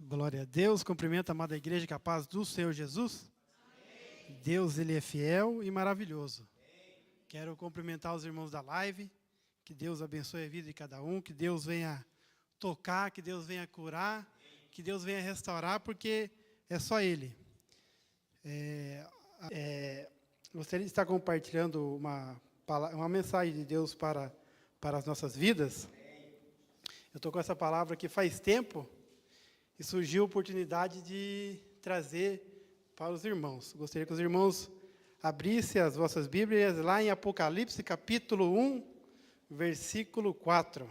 Glória a Deus, cumprimento a amada igreja com a paz do Senhor Jesus. Amém. Deus, Ele é fiel e maravilhoso. Amém. Quero cumprimentar os irmãos da live, que Deus abençoe a vida de cada um, que Deus venha tocar, que Deus venha curar, amém, que Deus venha restaurar, porque é só Ele. Gostaria de estar compartilhando uma mensagem de Deus para as nossas vidas. Amém. Eu estou com essa palavra que faz tempo, e surgiu a oportunidade de trazer para os irmãos. Gostaria que os irmãos abrissem as vossas Bíblias lá em Apocalipse, capítulo 1, versículo 4.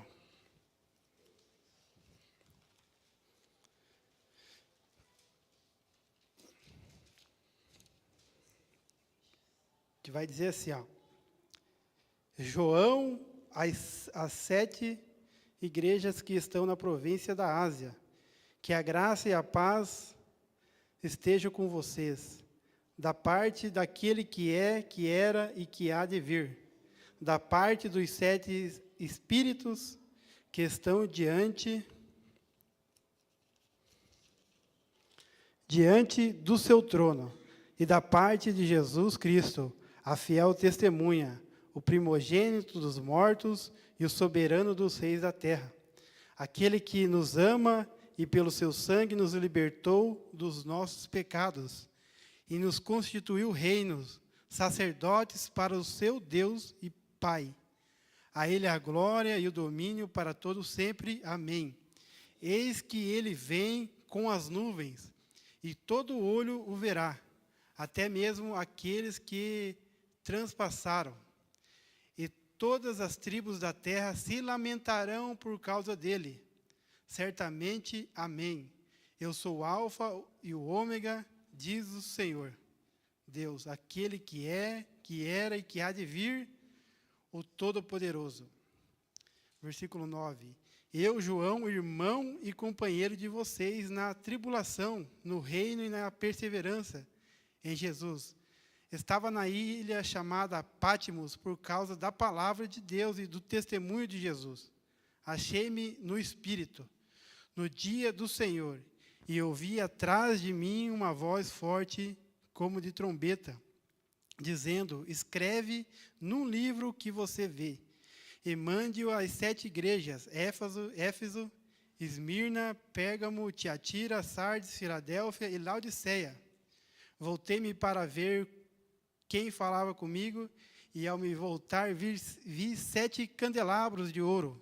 Que vai dizer assim, ó. João, as 7 igrejas que estão na província da Ásia. Que a graça e a paz estejam com vocês, da parte daquele que é, que era e que há de vir, da parte dos 7 Espíritos que estão diante do seu trono, e da parte de Jesus Cristo, a fiel testemunha, o primogênito dos mortos e o soberano dos reis da terra, aquele que nos ama e pelo seu sangue nos libertou dos nossos pecados e nos constituiu reinos, sacerdotes para o seu Deus e Pai. A Ele a glória e o domínio para todos sempre. Amém. Eis que Ele vem com as nuvens, e todo olho o verá, até mesmo aqueles que transpassaram. E todas as tribos da terra se lamentarão por causa dele. Certamente, amém. Eu sou o Alfa e o Ômega, diz o Senhor. Deus, aquele que é, que era e que há de vir, o Todo-Poderoso. Versículo 9. Eu, João, irmão e companheiro de vocês na tribulação, no reino e na perseverança em Jesus. Estava na ilha chamada Pátimos por causa da palavra de Deus e do testemunho de Jesus. Achei-me no Espírito, no dia do Senhor, e ouvi atrás de mim uma voz forte como de trombeta, dizendo, escreve num livro que você vê, e mande-o às 7 igrejas, Éfeso, Esmirna, Pérgamo, Tiatira, Sardes, Filadélfia e Laodiceia. Voltei-me para ver quem falava comigo, e ao me voltar vi 7 candelabros de ouro,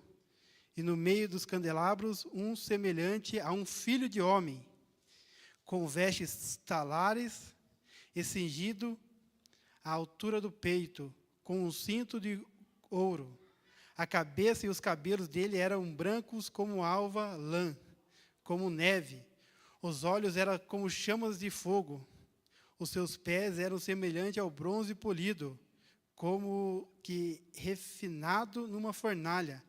e no meio dos candelabros um semelhante a um filho de homem, com vestes talares e cingido à altura do peito, com um cinto de ouro. A cabeça e os cabelos dele eram brancos como alva lã, como neve. Os olhos eram como chamas de fogo. Os seus pés eram semelhantes ao bronze polido, como que refinado numa fornalha.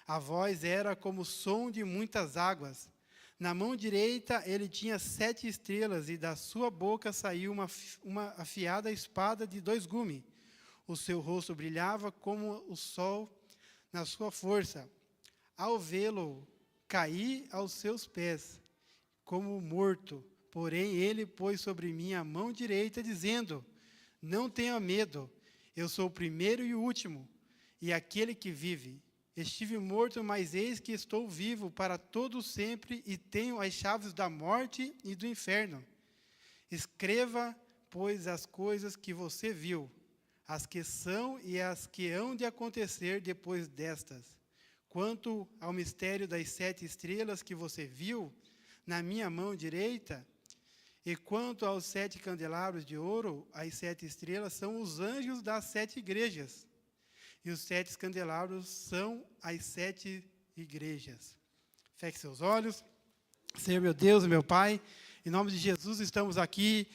A voz era como o som de muitas águas. Na mão direita ele tinha 7 estrelas, e da sua boca saiu uma afiada espada de 2 gumes. O seu rosto brilhava como o sol na sua força. Ao vê-lo, caí aos seus pés, como morto. Porém, ele pôs sobre mim a mão direita, dizendo, não tenha medo, eu sou o primeiro e o último, e aquele que vive. Estive morto, mas eis que estou vivo para todo sempre, e tenho as chaves da morte e do inferno. Escreva, pois, as coisas que você viu, as que são e as que hão de acontecer depois destas. Quanto ao mistério das 7 estrelas que você viu na minha mão direita, e quanto aos 7 candelabros de ouro, as 7 estrelas são os anjos das 7 igrejas. E os 7 candelabros são as 7 igrejas. Feche seus olhos. Senhor, meu Deus, meu Pai, em nome de Jesus, estamos aqui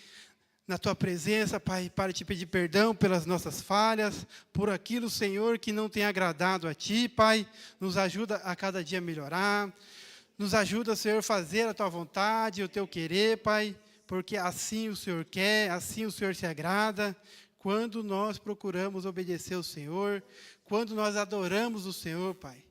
na Tua presença, Pai, para Te pedir perdão pelas nossas falhas, por aquilo, Senhor, que não tem agradado a Ti, Pai. Nos ajuda a cada dia a melhorar. Nos ajuda, Senhor, a fazer a Tua vontade, o Teu querer, Pai, porque assim o Senhor quer, assim o Senhor se agrada. Quando nós procuramos obedecer ao Senhor, quando nós adoramos o Senhor, Pai,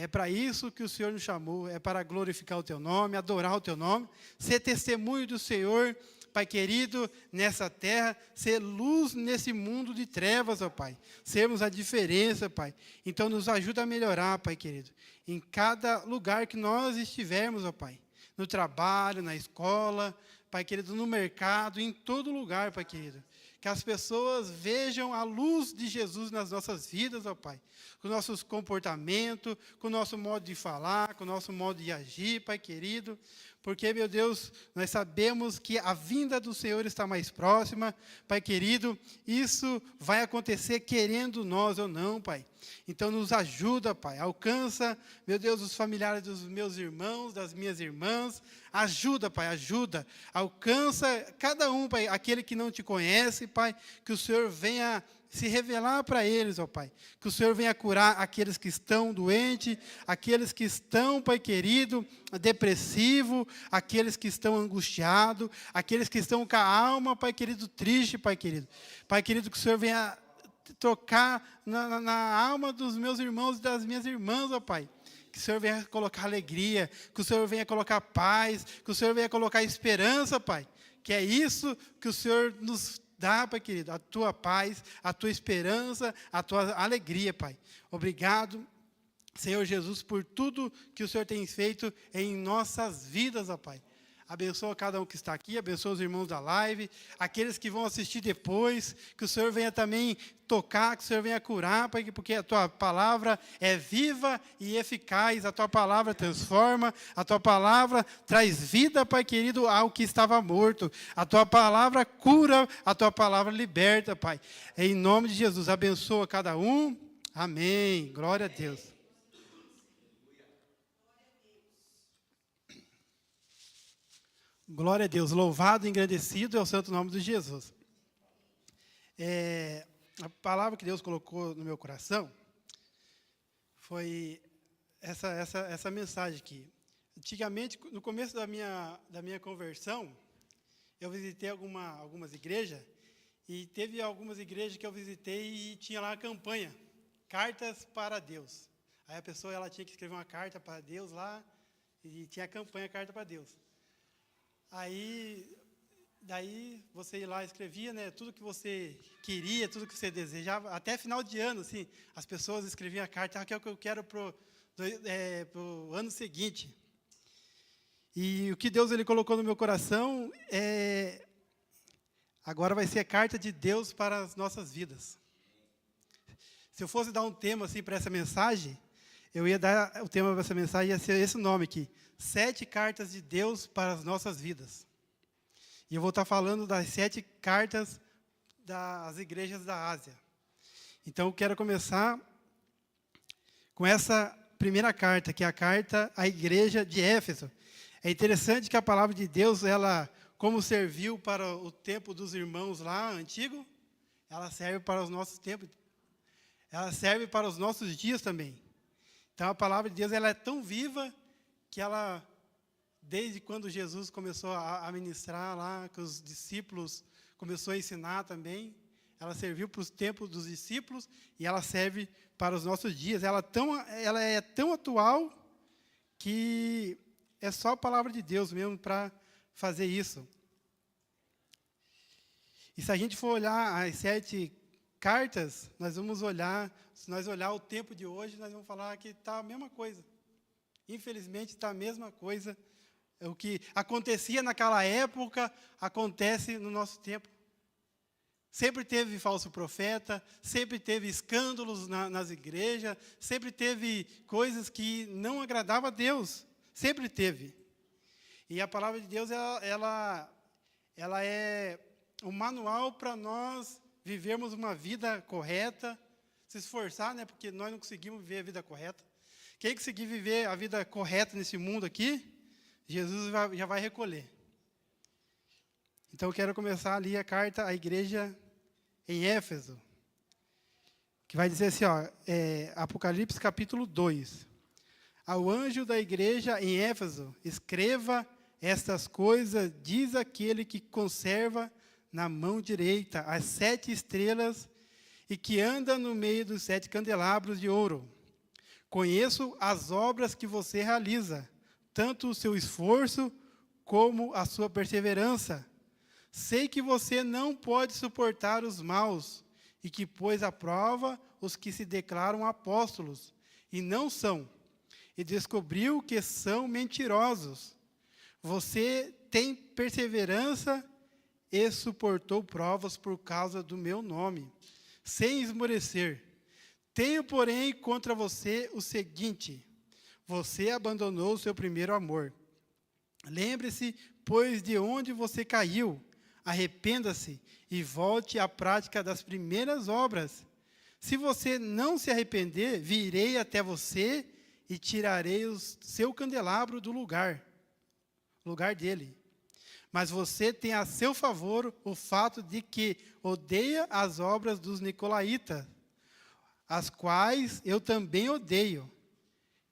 É para isso que o Senhor nos chamou, é para glorificar o Teu nome, adorar o Teu nome, ser testemunho do Senhor, Pai querido, nessa terra, ser luz nesse mundo de trevas, ó Pai. Sermos a diferença, Pai. Então, nos ajuda a melhorar, Pai querido, em cada lugar que nós estivermos, ó Pai. No trabalho, na escola, Pai querido, no mercado, em todo lugar, Pai querido. Que as pessoas vejam a luz de Jesus nas nossas vidas, ó Pai. Com o nosso comportamento, com o nosso modo de falar, com o nosso modo de agir, Pai querido. Porque, meu Deus, nós sabemos que a vinda do Senhor está mais próxima, Pai querido. Isso vai acontecer querendo nós ou não, Pai. Então, nos ajuda, Pai. Alcança, meu Deus, os familiares dos meus irmãos, das minhas irmãs. Ajuda, Pai, ajuda. Alcança cada um, Pai, aquele que não te conhece, Pai. Que o Senhor venha se revelar para eles, ó Pai. Que o Senhor venha curar aqueles que estão doentes, aqueles que estão, Pai querido, depressivo, aqueles que estão angustiados, aqueles que estão com a alma, Pai querido, triste, Pai querido. Pai querido, que o Senhor venha tocar na alma dos meus irmãos e das minhas irmãs, ó Pai. Que o Senhor venha colocar alegria, que o Senhor venha colocar paz, que o Senhor venha colocar esperança, Pai. Que é isso que o Senhor nos dá, Pai querido, a Tua paz, a Tua esperança, a Tua alegria, Pai. Obrigado, Senhor Jesus, por tudo que o Senhor tem feito em nossas vidas, ó Pai. Abençoa cada um que está aqui, abençoa os irmãos da live, aqueles que vão assistir depois, que o Senhor venha também tocar, que o Senhor venha curar, Pai, porque a Tua palavra é viva e eficaz, a Tua palavra transforma, a Tua palavra traz vida, Pai querido, ao que estava morto, a Tua palavra cura, a Tua palavra liberta, Pai. Em nome de Jesus, abençoa cada um, amém, glória a Deus. Glória a Deus, louvado e engrandecido é o santo nome de Jesus. A palavra que Deus colocou no meu coração foi essa mensagem aqui. Antigamente, no começo da minha conversão, eu visitei algumas igrejas, e teve algumas igrejas que eu visitei e tinha lá a campanha, Cartas para Deus. Aí a pessoa ela tinha que escrever uma carta para Deus lá, e tinha a campanha Carta para Deus. Daí você ia lá e escrevia, né, tudo que você queria, tudo que você desejava, até final de ano, assim, as pessoas escreviam a carta, que é o que eu quero pro ano seguinte. E o que Deus ele colocou no meu coração agora vai ser a carta de Deus para as nossas vidas. Se eu fosse dar um tema assim para essa mensagem, eu ia dar o tema dessa mensagem, ia ser esse nome aqui: 7 cartas de Deus para as nossas vidas. E eu vou estar falando das 7 cartas das igrejas da Ásia. Então, eu quero começar com essa primeira carta, que é a carta à igreja de Éfeso. É interessante que a palavra de Deus, ela, como serviu para o tempo dos irmãos lá, antigo, ela serve para os nossos tempos. Ela serve para os nossos dias também. Então, a palavra de Deus ela é tão viva que ela, desde quando Jesus começou a ministrar lá, que os discípulos começou a ensinar também, ela serviu para os tempos dos discípulos e ela serve para os nossos dias. Ela é tão atual que é só a palavra de Deus mesmo para fazer isso. E se a gente for olhar as 7 cartas, nós vamos olhar, se nós olhar o tempo de hoje, nós vamos falar que está a mesma coisa. Infelizmente, está a mesma coisa. O que acontecia naquela época, acontece no nosso tempo. Sempre teve falso profeta, sempre teve escândalos nas igrejas, sempre teve coisas que não agradavam a Deus. Sempre teve. E a palavra de Deus, ela é um manual para nós vivermos uma vida correta, se esforçar, né, porque nós não conseguimos viver a vida correta. Quem conseguir viver a vida correta nesse mundo aqui, Jesus já vai recolher. Então, eu quero começar ali a carta à igreja em Éfeso, que vai dizer assim, Apocalipse capítulo 2. Ao anjo da igreja em Éfeso, escreva estas coisas, diz aquele que conserva na mão direita as 7 estrelas e que anda no meio dos 7 candelabros de ouro. Conheço as obras que você realiza, tanto o seu esforço como a sua perseverança. Sei que você não pode suportar os maus e que pôs à prova os que se declaram apóstolos e não são, e descobriu que são mentirosos. Você tem perseverança e suportou provas por causa do meu nome, sem esmorecer. Tenho, porém, contra você o seguinte: você abandonou o seu primeiro amor. Lembre-se, pois, de onde você caiu. Arrependa-se e volte à prática das primeiras obras. Se você não se arrepender, virei até você e tirarei o seu candelabro do lugar dele. Mas você tem a seu favor o fato de que odeia as obras dos nicolaítas, as quais eu também odeio.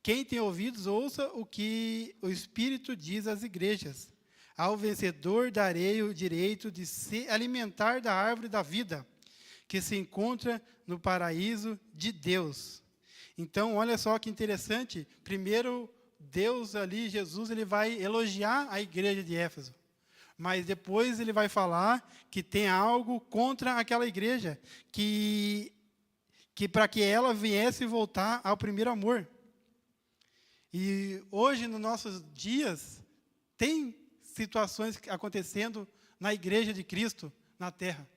Quem tem ouvidos, ouça o que o Espírito diz às igrejas. Ao vencedor darei o direito de se alimentar da árvore da vida, que se encontra no paraíso de Deus. Então, olha só que interessante. Primeiro, Deus ali, Jesus, ele vai elogiar a igreja de Éfeso. Mas depois ele vai falar que tem algo contra aquela igreja, que para que ela viesse voltar ao primeiro amor. E hoje, nos nossos dias, tem situações acontecendo na igreja de Cristo, na terra.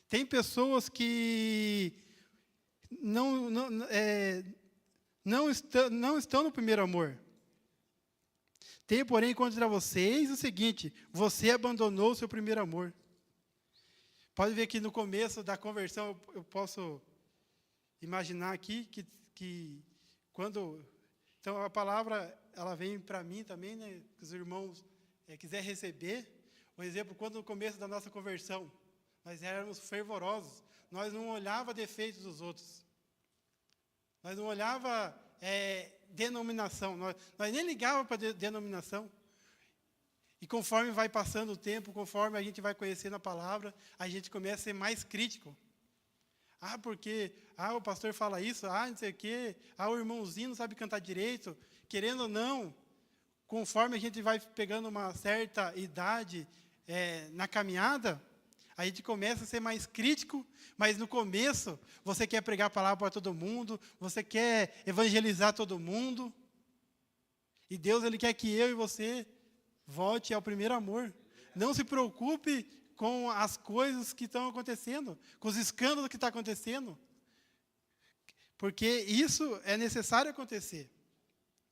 Tem pessoas que não estão no primeiro amor. Tenho, porém, contra vocês o seguinte: você abandonou o seu primeiro amor. Pode ver que no começo da conversão, eu posso imaginar aqui que quando... Então, a palavra, ela vem para mim também, né, que os irmãos quiser receber. Por exemplo, quando no começo da nossa conversão, nós éramos fervorosos, nós não olhava defeitos dos outros. Nós não olhava denominação, nós nem ligava para denominação. E conforme vai passando o tempo, conforme a gente vai conhecendo a palavra, a gente começa a ser mais crítico. Porque o pastor fala isso, não sei o quê, o irmãozinho não sabe cantar direito. Querendo ou não, conforme a gente vai pegando uma certa idade na caminhada, a gente começa a ser mais crítico, mas no começo você quer pregar a palavra para todo mundo, você quer evangelizar todo mundo. E Deus, ele quer que eu e você volte ao primeiro amor. Não se preocupe com as coisas que estão acontecendo, com os escândalos que estão acontecendo. Porque isso é necessário acontecer.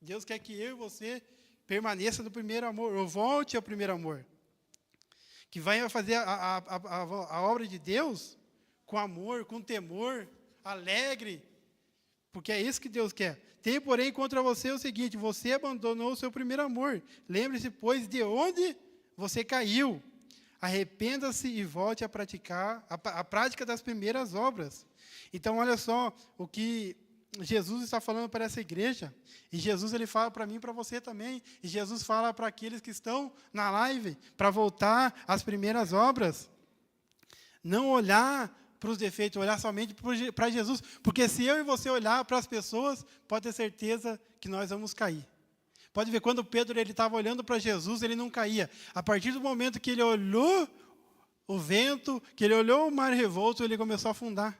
Deus quer que eu e você permaneça no primeiro amor, ou volte ao primeiro amor. Que vai fazer a obra de Deus com amor, com temor, alegre, porque é isso que Deus quer. Tenho, porém, contra você o seguinte: você abandonou o seu primeiro amor. Lembre-se, pois, de onde você caiu. Arrependa-se e volte a praticar a prática das primeiras obras. Então, olha só o que Jesus está falando para essa igreja. E Jesus, ele fala para mim e para você também. E Jesus fala para aqueles que estão na live, para voltar às primeiras obras. Não olhar para os defeitos, olhar somente para Jesus. Porque se eu e você olhar para as pessoas, pode ter certeza que nós vamos cair. Pode ver, quando Pedro estava olhando para Jesus, ele não caía. A partir do momento que ele olhou o vento, que ele olhou o mar revolto, ele começou a afundar.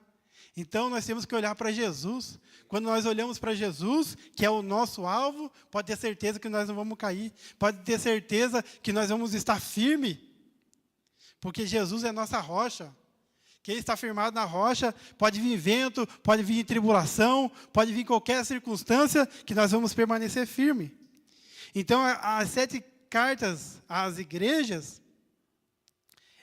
Então, nós temos que olhar para Jesus. Quando nós olhamos para Jesus, que é o nosso alvo, pode ter certeza que nós não vamos cair. Pode ter certeza que nós vamos estar firmes. Porque Jesus é nossa rocha. Quem está firmado na rocha, pode vir vento, pode vir tribulação, pode vir qualquer circunstância, que nós vamos permanecer firmes. Então, as 7 cartas às igrejas,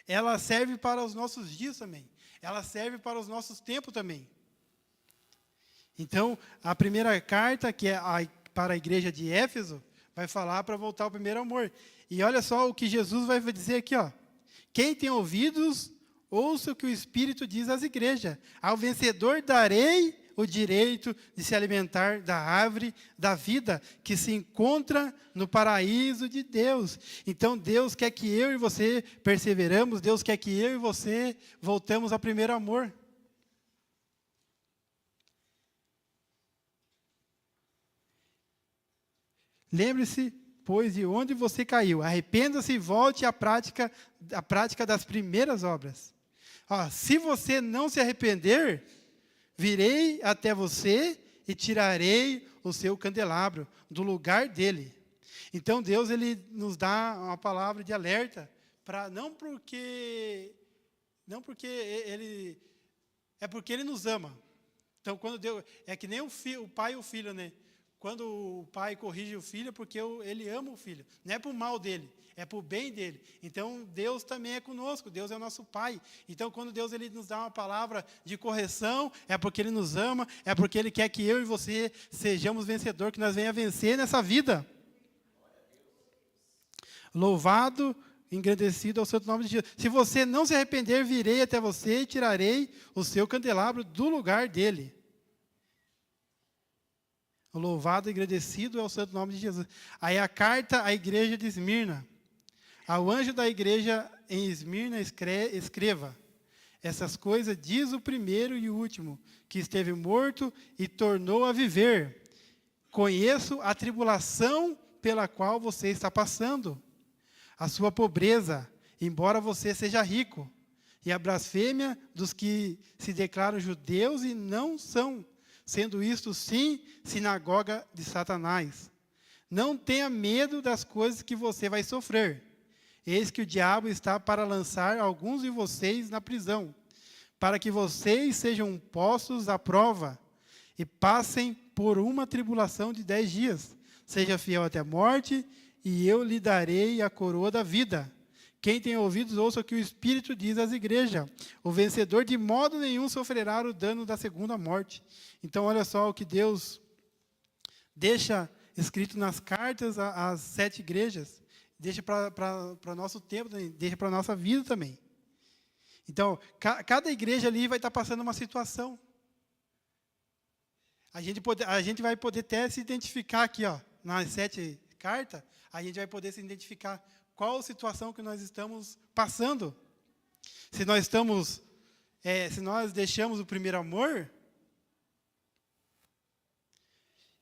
ela serve para os nossos dias também. Ela serve para os nossos tempos também. Então, a primeira carta, que é para a igreja de Éfeso, vai falar para voltar ao primeiro amor. E olha só o que Jesus vai dizer aqui, ó. Quem tem ouvidos, ouça o que o Espírito diz às igrejas. Ao vencedor darei o direito de se alimentar da árvore da vida, que se encontra no paraíso de Deus. Então, Deus quer que eu e você perseveramos, Deus quer que eu e você voltamos ao primeiro amor. Lembre-se, pois, de onde você caiu. Arrependa-se e volte à prática das primeiras obras. Se você não se arrepender, virei até você e tirarei o seu candelabro do lugar dele. Então, Deus ele nos dá uma palavra de alerta, não porque ele nos ama. Então, quando Deus, é que nem o pai e o filho, né? Quando o pai corrige o filho, é porque ele ama o filho. Não é para o mal dele, é para o bem dele. Então, Deus também é conosco, Deus é o nosso pai. Então, quando Deus ele nos dá uma palavra de correção, é porque Ele nos ama, é porque Ele quer que eu e você sejamos vencedores, que nós venhamos a vencer nessa vida. Louvado, engrandecido ao santo nome de Jesus. Se você não se arrepender, virei até você e tirarei o seu candelabro do lugar dele. Louvado e agradecido é o santo nome de Jesus. Aí a carta à igreja de Esmirna. Ao anjo da igreja em Esmirna escreva: essas coisas diz o primeiro e o último, que esteve morto e tornou a viver. Conheço a tribulação pela qual você está passando, a sua pobreza, embora você seja rico, e a blasfêmia dos que se declaram judeus e não são, sendo isto, sim, sinagoga de Satanás. Não tenha medo das coisas que você vai sofrer. Eis que o diabo está para lançar alguns de vocês na prisão, para que vocês sejam postos à prova e passem por uma tribulação de 10 dias. Seja fiel até a morte, e eu lhe darei a coroa da vida. Quem tem ouvidos, ouça o que o Espírito diz às igrejas. O vencedor de modo nenhum sofrerá o dano da segunda morte. Então, olha só o que Deus deixa escrito nas cartas às 7 igrejas. Deixa para o nosso tempo, deixa para a nossa vida também. Então, cada igreja ali vai estar passando uma situação. A gente vai poder até se identificar aqui, nas 7 cartas, a gente vai poder se identificar qual situação que nós estamos passando. Se nós deixamos o primeiro amor.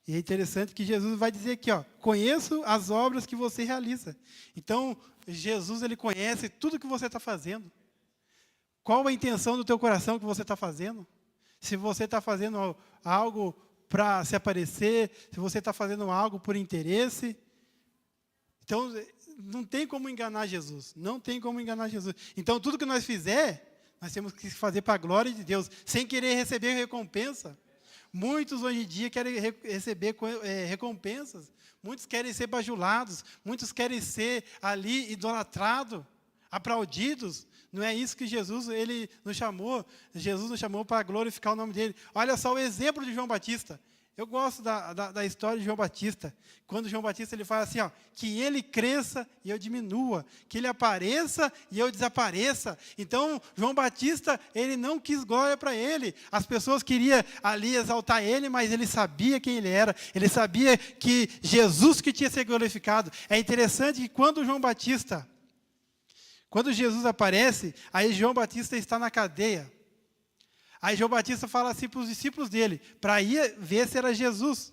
E é interessante que Jesus vai dizer aqui, conheço as obras que você realiza. Então, Jesus ele conhece tudo que você está fazendo. Qual a intenção do teu coração que você está fazendo? Se você está fazendo algo para se aparecer, se você está fazendo algo por interesse. Então, não tem como enganar Jesus. Não tem como enganar Jesus. Então, tudo que nós nós temos que fazer para a glória de Deus, sem querer receber recompensa. Muitos hoje em dia querem receber recompensas. Muitos querem ser bajulados. Muitos querem ser ali idolatrados, aplaudidos. Não é isso que Jesus ele nos chamou. Jesus nos chamou para glorificar o nome dele. Olha só o exemplo de João Batista. Eu gosto da história de João Batista. Quando João Batista ele fala assim, que ele cresça e eu diminua, que ele apareça e eu desapareça. Então, João Batista, ele não quis glória para ele. As pessoas queriam ali exaltar ele, mas ele sabia quem ele era. Ele sabia que Jesus que tinha sido glorificado. É interessante que quando Jesus aparece, aí João Batista está na cadeia. Aí João Batista fala assim para os discípulos dele, para ir ver se era Jesus.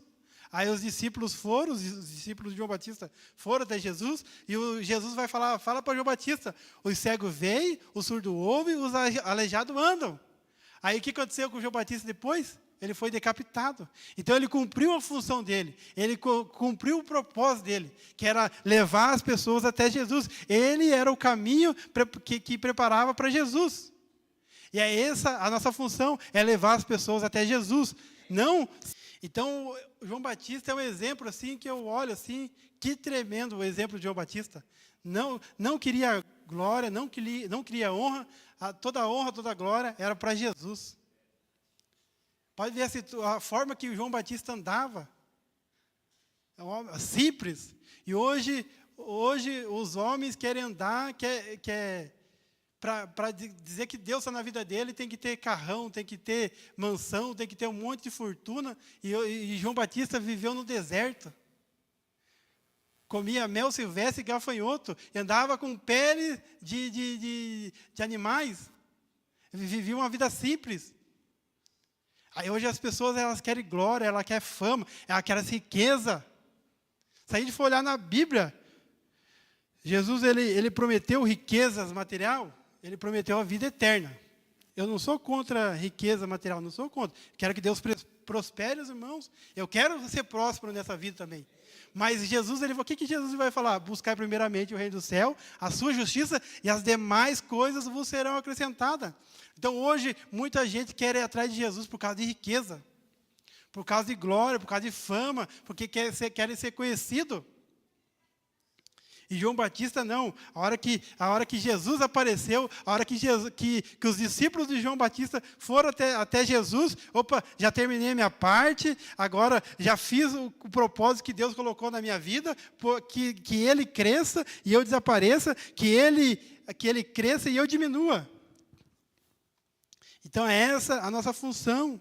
Aí os discípulos de João Batista foram até Jesus, e Jesus vai fala para João Batista, os cegos veem, os surdos ouvem, os aleijados andam. Aí o que aconteceu com João Batista depois? Ele foi decapitado. Então ele cumpriu a função dele, ele cumpriu o propósito dele, que era levar as pessoas até Jesus. Ele era o caminho que preparava para Jesus. E é essa a nossa função, é levar as pessoas até Jesus. Não. Então, João Batista é um exemplo assim que eu olho assim, que tremendo o exemplo de João Batista. Não queria glória, não queria honra, toda a glória era para Jesus. Pode ver a forma que o João Batista andava. É um homem simples. E hoje os homens querem andar, para dizer que Deus está na vida dele, tem que ter carrão, tem que ter mansão, tem que ter um monte de fortuna. E João Batista viveu no deserto. Comia mel silvestre e gafanhoto. E andava com pele de animais. Vivia uma vida simples. Aí hoje as pessoas elas querem glória, elas querem fama, elas querem riqueza. Se a gente for olhar na Bíblia, Jesus ele prometeu riquezas material, ele prometeu a vida eterna. Eu não sou contra a riqueza material, não sou contra. Quero que Deus prospere os irmãos. Eu quero ser próspero nessa vida também. Mas Jesus, o que Jesus vai falar? Buscar primeiramente o reino do céu, a sua justiça e as demais coisas vos serão acrescentadas. Então hoje, muita gente quer ir atrás de Jesus por causa de riqueza, por causa de glória, por causa de fama, porque querem ser conhecidos. E João Batista não. A hora que Jesus apareceu, a hora que os discípulos de João Batista foram até Jesus, opa, já terminei a minha parte, agora já fiz o propósito que Deus colocou na minha vida, que Ele cresça e eu desapareça, que ele cresça e eu diminua. Então é essa a nossa função.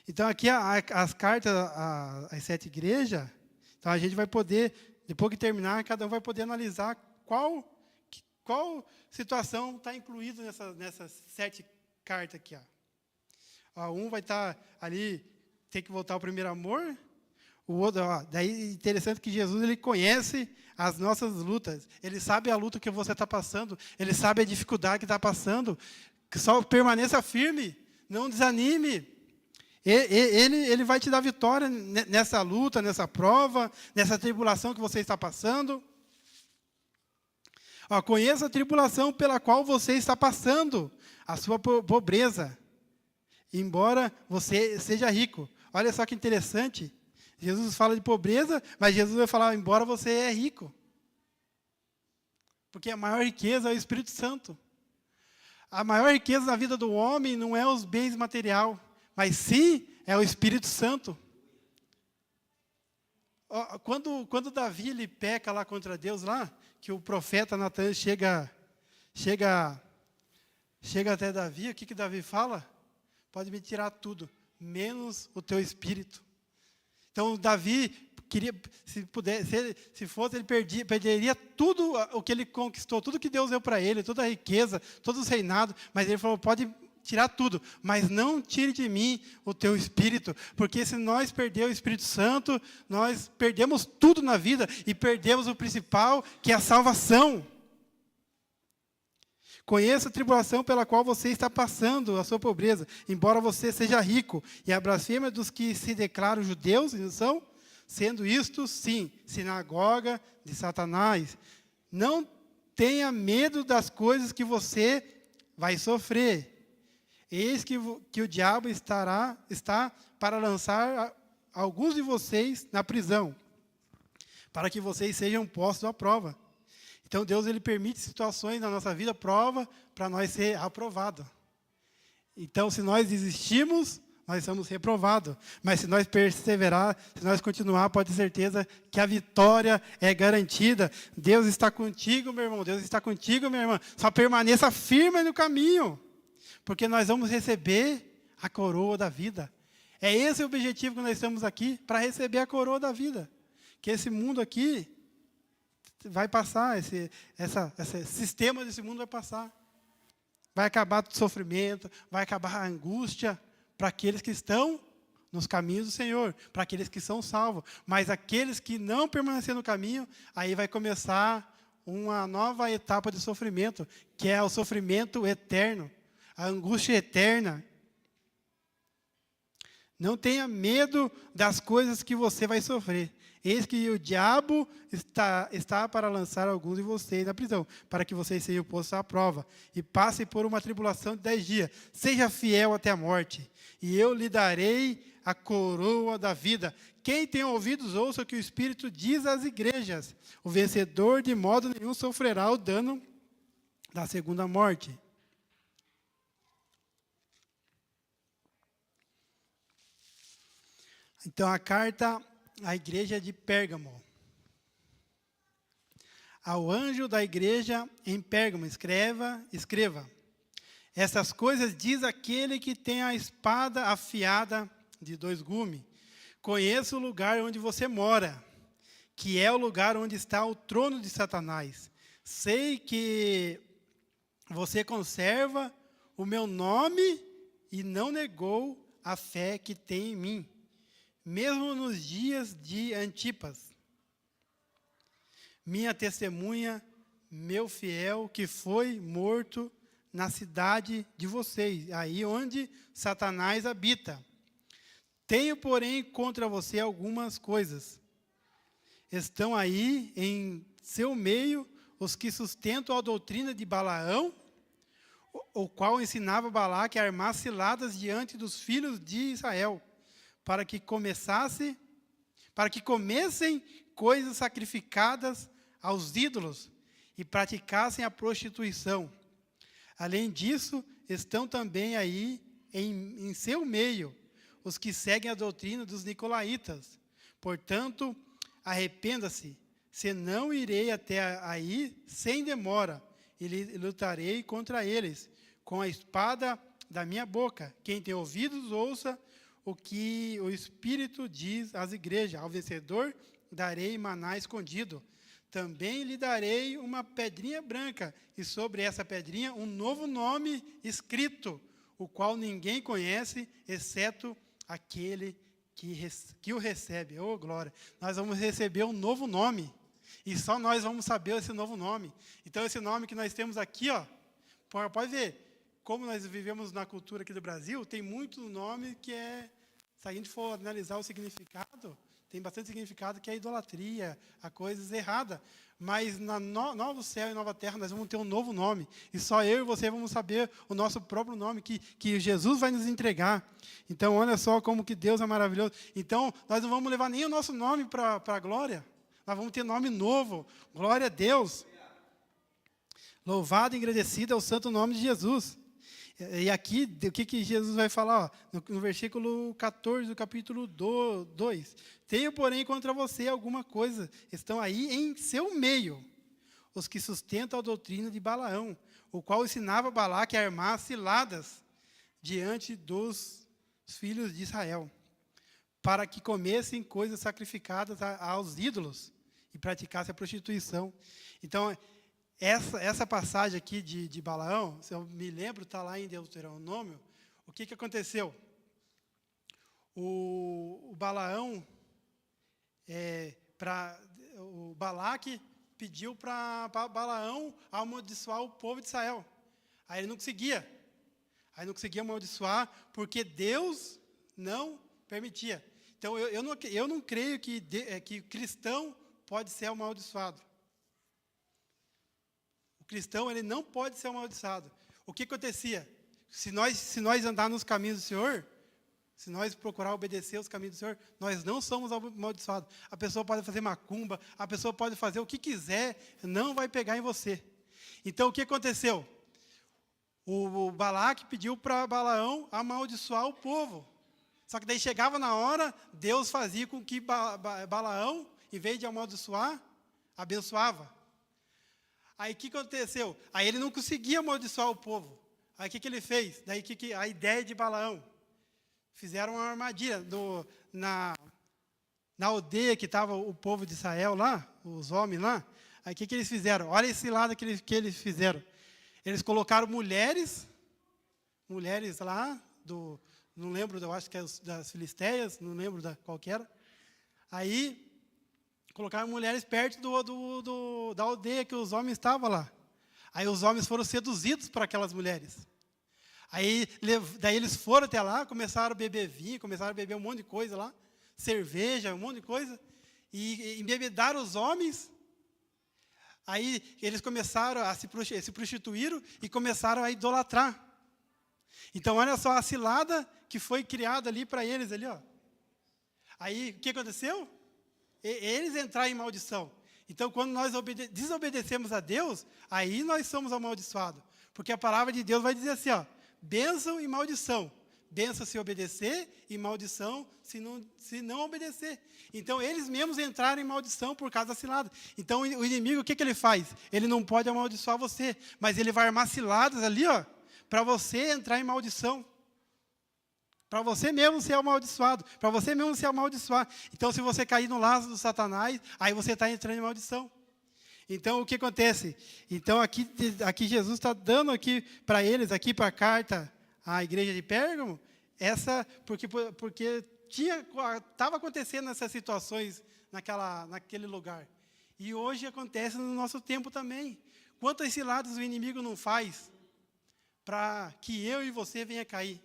Então, aqui as cartas às 7 igrejas, então a gente vai poder, depois que terminar, cada um vai poder analisar qual situação está incluída nessas 7 cartas aqui. Um vai estar ali, tem que voltar ao primeiro amor. O outro, daí é interessante que Jesus ele conhece as nossas lutas. Ele sabe a luta que você está passando. Ele sabe a dificuldade que está passando. Que só permaneça firme, não desanime. Ele vai te dar vitória nessa luta, nessa prova, nessa tribulação que você está passando. Conheça a tribulação pela qual você está passando, a sua pobreza, embora você seja rico. Olha só que interessante. Jesus fala de pobreza, mas Jesus vai falar, embora você é rico. Porque a maior riqueza é o Espírito Santo. A maior riqueza na vida do homem não é os bens materiais, mas sim é o Espírito Santo. Quando Davi ele peca lá contra Deus, lá, que o profeta Natan chega até Davi, o que Davi fala? Pode me tirar tudo, menos o teu espírito. Então Davi queria, se fosse, ele perderia tudo o que ele conquistou, tudo que Deus deu para ele, toda a riqueza, todos os reinados, mas ele falou, pode tirar tudo, mas não tire de mim o teu Espírito, porque se nós perder o Espírito Santo, nós perdemos tudo na vida e perdemos o principal, que é a salvação. Conheça a tribulação pela qual você está passando, a sua pobreza, embora você seja rico, e a blasfêmia dos que se declaram judeus, e não são, sendo isto, sim, sinagoga de Satanás. Não tenha medo das coisas que você vai sofrer. Eis que o diabo está para lançar alguns de vocês na prisão, para que vocês sejam postos à prova. Então, Deus ele permite situações na nossa vida, prova, para nós ser aprovados. Então, se nós desistimos, nós somos reprovados. Mas se nós perseverar, se nós continuar, pode ter certeza que a vitória é garantida. Deus está contigo, meu irmão. Deus está contigo, minha irmã. Só permaneça firme no caminho, porque nós vamos receber a coroa da vida. É esse o objetivo que nós estamos aqui, para receber a coroa da vida. Que esse mundo aqui vai passar, esse sistema desse mundo vai passar. Vai acabar o sofrimento, vai acabar a angústia para aqueles que estão nos caminhos do Senhor, para aqueles que são salvos. Mas aqueles que não permanecerem no caminho, aí vai começar uma nova etapa de sofrimento, que é o sofrimento eterno, a angústia eterna. Não tenha medo das coisas que você vai sofrer. Eis que o diabo está para lançar alguns de vocês na prisão, para que vocês sejam postos à prova, e passem por uma tribulação de 10 dias. Seja fiel até a morte, e eu lhe darei a coroa da vida. Quem tem ouvidos, ouça o que o Espírito diz às igrejas. O vencedor de modo nenhum sofrerá o dano da segunda morte. Então, a carta à igreja de Pérgamo. Ao anjo da igreja em Pérgamo, escreva. Essas coisas diz aquele que tem a espada afiada de 2 gumes. Conheço o lugar onde você mora, que é o lugar onde está o trono de Satanás. Sei que você conserva o meu nome e não negou a fé que tem em mim, mesmo nos dias de Antipas, minha testemunha, meu fiel, que foi morto na cidade de vocês, aí onde Satanás habita. Tenho, porém, contra você algumas coisas. Estão aí em seu meio os que sustentam a doutrina de Balaão, o qual ensinava Balaque a armar ciladas diante dos filhos de Israel, para que comessem coisas sacrificadas aos ídolos e praticassem a prostituição. Além disso, estão também aí em seu meio os que seguem a doutrina dos nicolaítas. Portanto, arrependa-se, senão irei até aí sem demora, e lutarei contra eles, com a espada da minha boca. Quem tem ouvidos, ouça o que o Espírito diz às igrejas. Ao vencedor darei maná escondido. Também lhe darei uma pedrinha branca, e sobre essa pedrinha um novo nome escrito, o qual ninguém conhece, exceto aquele que o recebe. Oh, glória! Nós vamos receber um novo nome, e só nós vamos saber esse novo nome. Então, esse nome que nós temos aqui, ó, pode ver, como nós vivemos na cultura aqui do Brasil, tem muito nome que é, se a gente for analisar o significado, tem bastante significado que é a idolatria, a coisas erradas. Mas na novo céu e nova terra nós vamos ter um novo nome. E só eu e você vamos saber o nosso próprio nome que Jesus vai nos entregar. Então, olha só como que Deus é maravilhoso. Então, nós não vamos levar nem o nosso nome para a glória. Nós vamos ter nome novo. Glória a Deus. Louvado e agradecido é o santo nome de Jesus. E aqui, o que Jesus vai falar? Ó, no versículo 14 do capítulo 2. Tenho, porém, contra você alguma coisa. Estão aí em seu meio os que sustentam a doutrina de Balaão, o qual ensinava Balaque a armar ciladas diante dos filhos de Israel, para que comessem coisas sacrificadas aos ídolos e praticassem a prostituição. Então, essa passagem aqui de Balaão, se eu me lembro, está lá em Deuteronômio, o que aconteceu? O Balaão, o Balaque pediu para Balaão amaldiçoar o povo de Israel. Aí ele não conseguia. Aí não conseguia amaldiçoar, porque Deus não permitia. Então, eu não creio que cristão pode ser amaldiçoado. O cristão, ele não pode ser amaldiçoado. O que acontecia? Se nós andar nos caminhos do Senhor, se nós procurar obedecer os caminhos do Senhor, nós não somos amaldiçoados. A pessoa pode fazer macumba, a pessoa pode fazer o que quiser, não vai pegar em você. Então, o que aconteceu? O Balaque pediu para Balaão amaldiçoar o povo. Só que daí chegava na hora, Deus fazia com que Balaão, em vez de amaldiçoar, abençoava. Aí o que aconteceu? Aí ele não conseguia amaldiçoar o povo. Aí o que ele fez? Daí a ideia de Balaão. Fizeram uma armadilha na aldeia que estava o povo de Israel lá, os homens lá. Aí o que eles fizeram? Olha esse lado que eles fizeram. Eles colocaram mulheres lá, não lembro, eu acho que é das Filisteias, não lembro qual que era. Aí colocaram mulheres perto da aldeia que os homens estavam lá. Aí os homens foram seduzidos por aquelas mulheres. Aí daí eles foram até lá, começaram a beber vinho, começaram a beber um monte de coisa lá, cerveja, um monte de coisa, e embebedaram os homens. Aí eles começaram a se prostituíram e começaram a idolatrar. Então, olha só a cilada que foi criada ali para eles, ali, ó. Aí, o que aconteceu? Eles entraram em maldição. Então, quando nós desobedecemos a Deus, aí nós somos amaldiçoados. Porque a palavra de Deus vai dizer assim, ó, bênção e maldição. Bênção se obedecer e maldição se não obedecer. Então, eles mesmos entraram em maldição por causa da cilada. Então, o inimigo, o que ele faz? Ele não pode amaldiçoar você, mas ele vai armar ciladas ali, ó, para você entrar em maldição. Para você mesmo ser amaldiçoado. Para você mesmo se amaldiçoar. Então, se você cair no laço do Satanás, aí você está entrando em maldição. Então, o que acontece? Então, aqui Jesus está dando aqui para eles, aqui para a carta à igreja de Pérgamo, porque estava acontecendo essas situações naquele lugar. E hoje acontece no nosso tempo também. Quantas ciladas o inimigo não faz para que eu e você venha cair?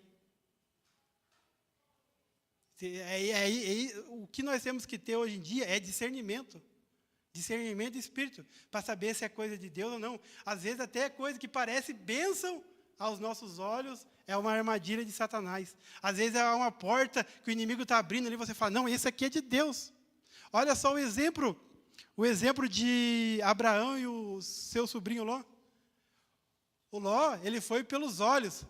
O que nós temos que ter hoje em dia é discernimento. Discernimento de espírito, para saber se é coisa de Deus ou não. Às vezes até é coisa que parece bênção aos nossos olhos, é uma armadilha de Satanás. Às vezes é uma porta que o inimigo está abrindo ali, você fala, não, esse aqui é de Deus. Olha só o exemplo de Abraão e o seu sobrinho Ló. O Ló, ele foi pelos olhos.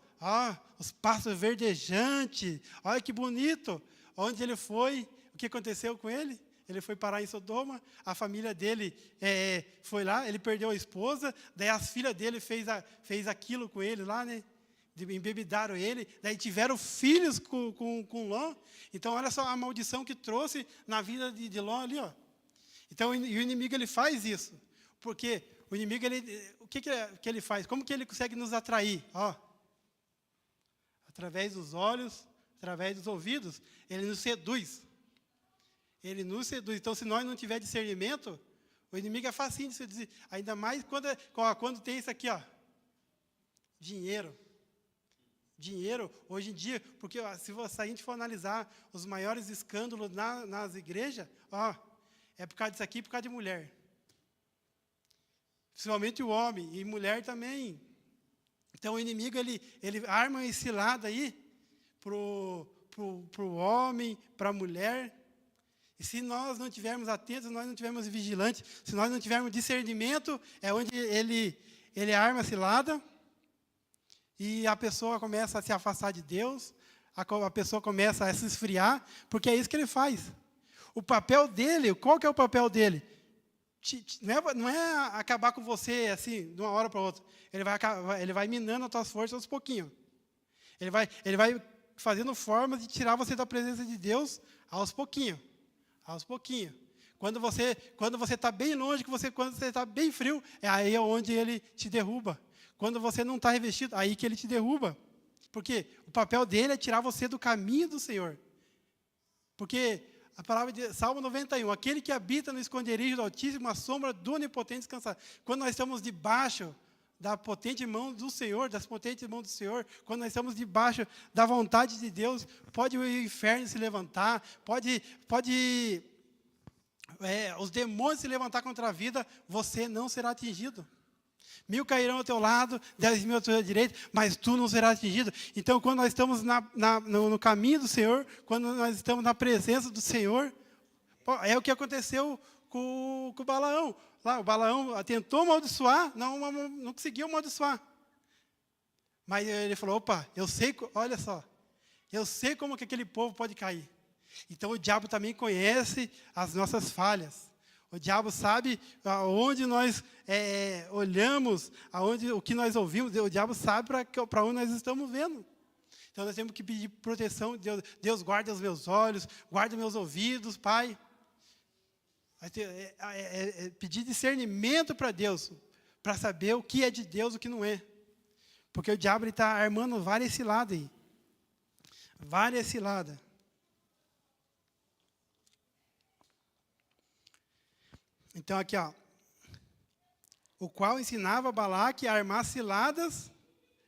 Os pastos verdejantes, olha que bonito. Onde ele foi, o que aconteceu com ele? Ele foi parar em Sodoma, a família dele foi lá, ele perdeu a esposa, daí as filhas dele fez aquilo com ele lá, né? Embebedaram ele, daí tiveram filhos com Ló. Então, olha só a maldição que trouxe na vida de Ló ali, ó. Então, e o inimigo, ele faz isso. Porque o inimigo, o que ele faz? Como que ele consegue nos atrair? Através dos olhos, através dos ouvidos, ele nos seduz. Ele nos seduz. Então, se nós não tivermos discernimento, o inimigo é facinho de seduzir. Ainda mais quando tem isso aqui, ó. Dinheiro. Dinheiro, hoje em dia, porque se a gente for analisar os maiores escândalos nas igrejas, é por causa disso aqui, por causa de mulher. Principalmente o homem, e mulher também. Então, o inimigo, ele arma esse lado aí pro homem, para a mulher. E se nós não estivermos atentos, se nós não estivermos vigilantes, se nós não tivermos discernimento, é onde ele arma a cilada e a pessoa começa a se afastar de Deus, a pessoa começa a se esfriar, porque é isso que ele faz. O papel dele, qual que é o papel dele? Não é acabar com você assim, de uma hora para outra. Ele vai minando as tuas forças aos pouquinhos. Ele vai fazendo formas de tirar você da presença de Deus aos pouquinhos. Aos pouquinhos. Quando você está bem longe, quando você está bem frio, é aí onde ele te derruba. Quando você não está revestido, aí que ele te derruba. Porque o papel dele é tirar você do caminho do Senhor. Porque a palavra de Salmo 91, aquele que habita no esconderijo do Altíssimo, a sombra do Onipotente descansar. Quando nós estamos debaixo da potente mão do Senhor, das potentes mãos do Senhor, quando nós estamos debaixo da vontade de Deus, pode o inferno se levantar, pode os demônios se levantar contra a vida, você não será atingido. 1000 cairão ao teu lado, 10.000 à tua direita, mas tu não serás atingido. Então, quando nós estamos no caminho do Senhor, quando nós estamos na presença do Senhor, é o que aconteceu com o Balaão. Lá, o Balaão tentou amaldiçoar, não conseguiu amaldiçoar. Mas ele falou, olha só, eu sei como que aquele povo pode cair. Então, o diabo também conhece as nossas falhas. O diabo sabe aonde nós olhamos, o que nós ouvimos. O diabo sabe para onde nós estamos vendo. Então, nós temos que pedir proteção. Deus guarda os meus olhos, guarda meus ouvidos, Pai. Pedir discernimento para Deus, para saber o que é de Deus e o que não é. Porque o diabo está armando várias ciladas aí. Várias ciladas. Então, aqui, o qual ensinava Balaque a armar ciladas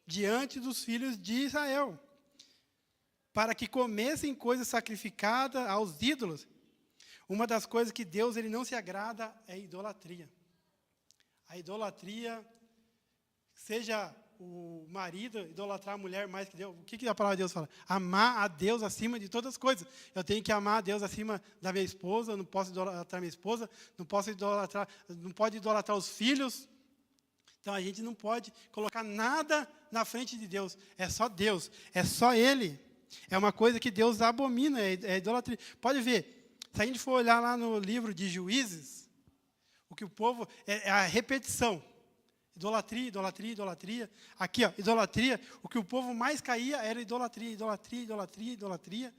diante dos filhos de Israel, para que comessem coisas sacrificadas aos ídolos. Uma das coisas que Deus ele não se agrada é a idolatria. A idolatria, seja o marido idolatrar a mulher mais que Deus. O que a palavra de Deus fala? Amar a Deus acima de todas as coisas. Eu tenho que amar a Deus acima da minha esposa, não posso idolatrar minha esposa, não pode idolatrar os filhos. Então, a gente não pode colocar nada na frente de Deus. É só Deus, é só Ele. É uma coisa que Deus abomina, é idolatria. Pode ver, se a gente for olhar lá no livro de Juízes, o que o povo, é a repetição. Idolatria, idolatria, idolatria. Aqui, idolatria, o que o povo mais caía era idolatria, idolatria, idolatria, idolatria.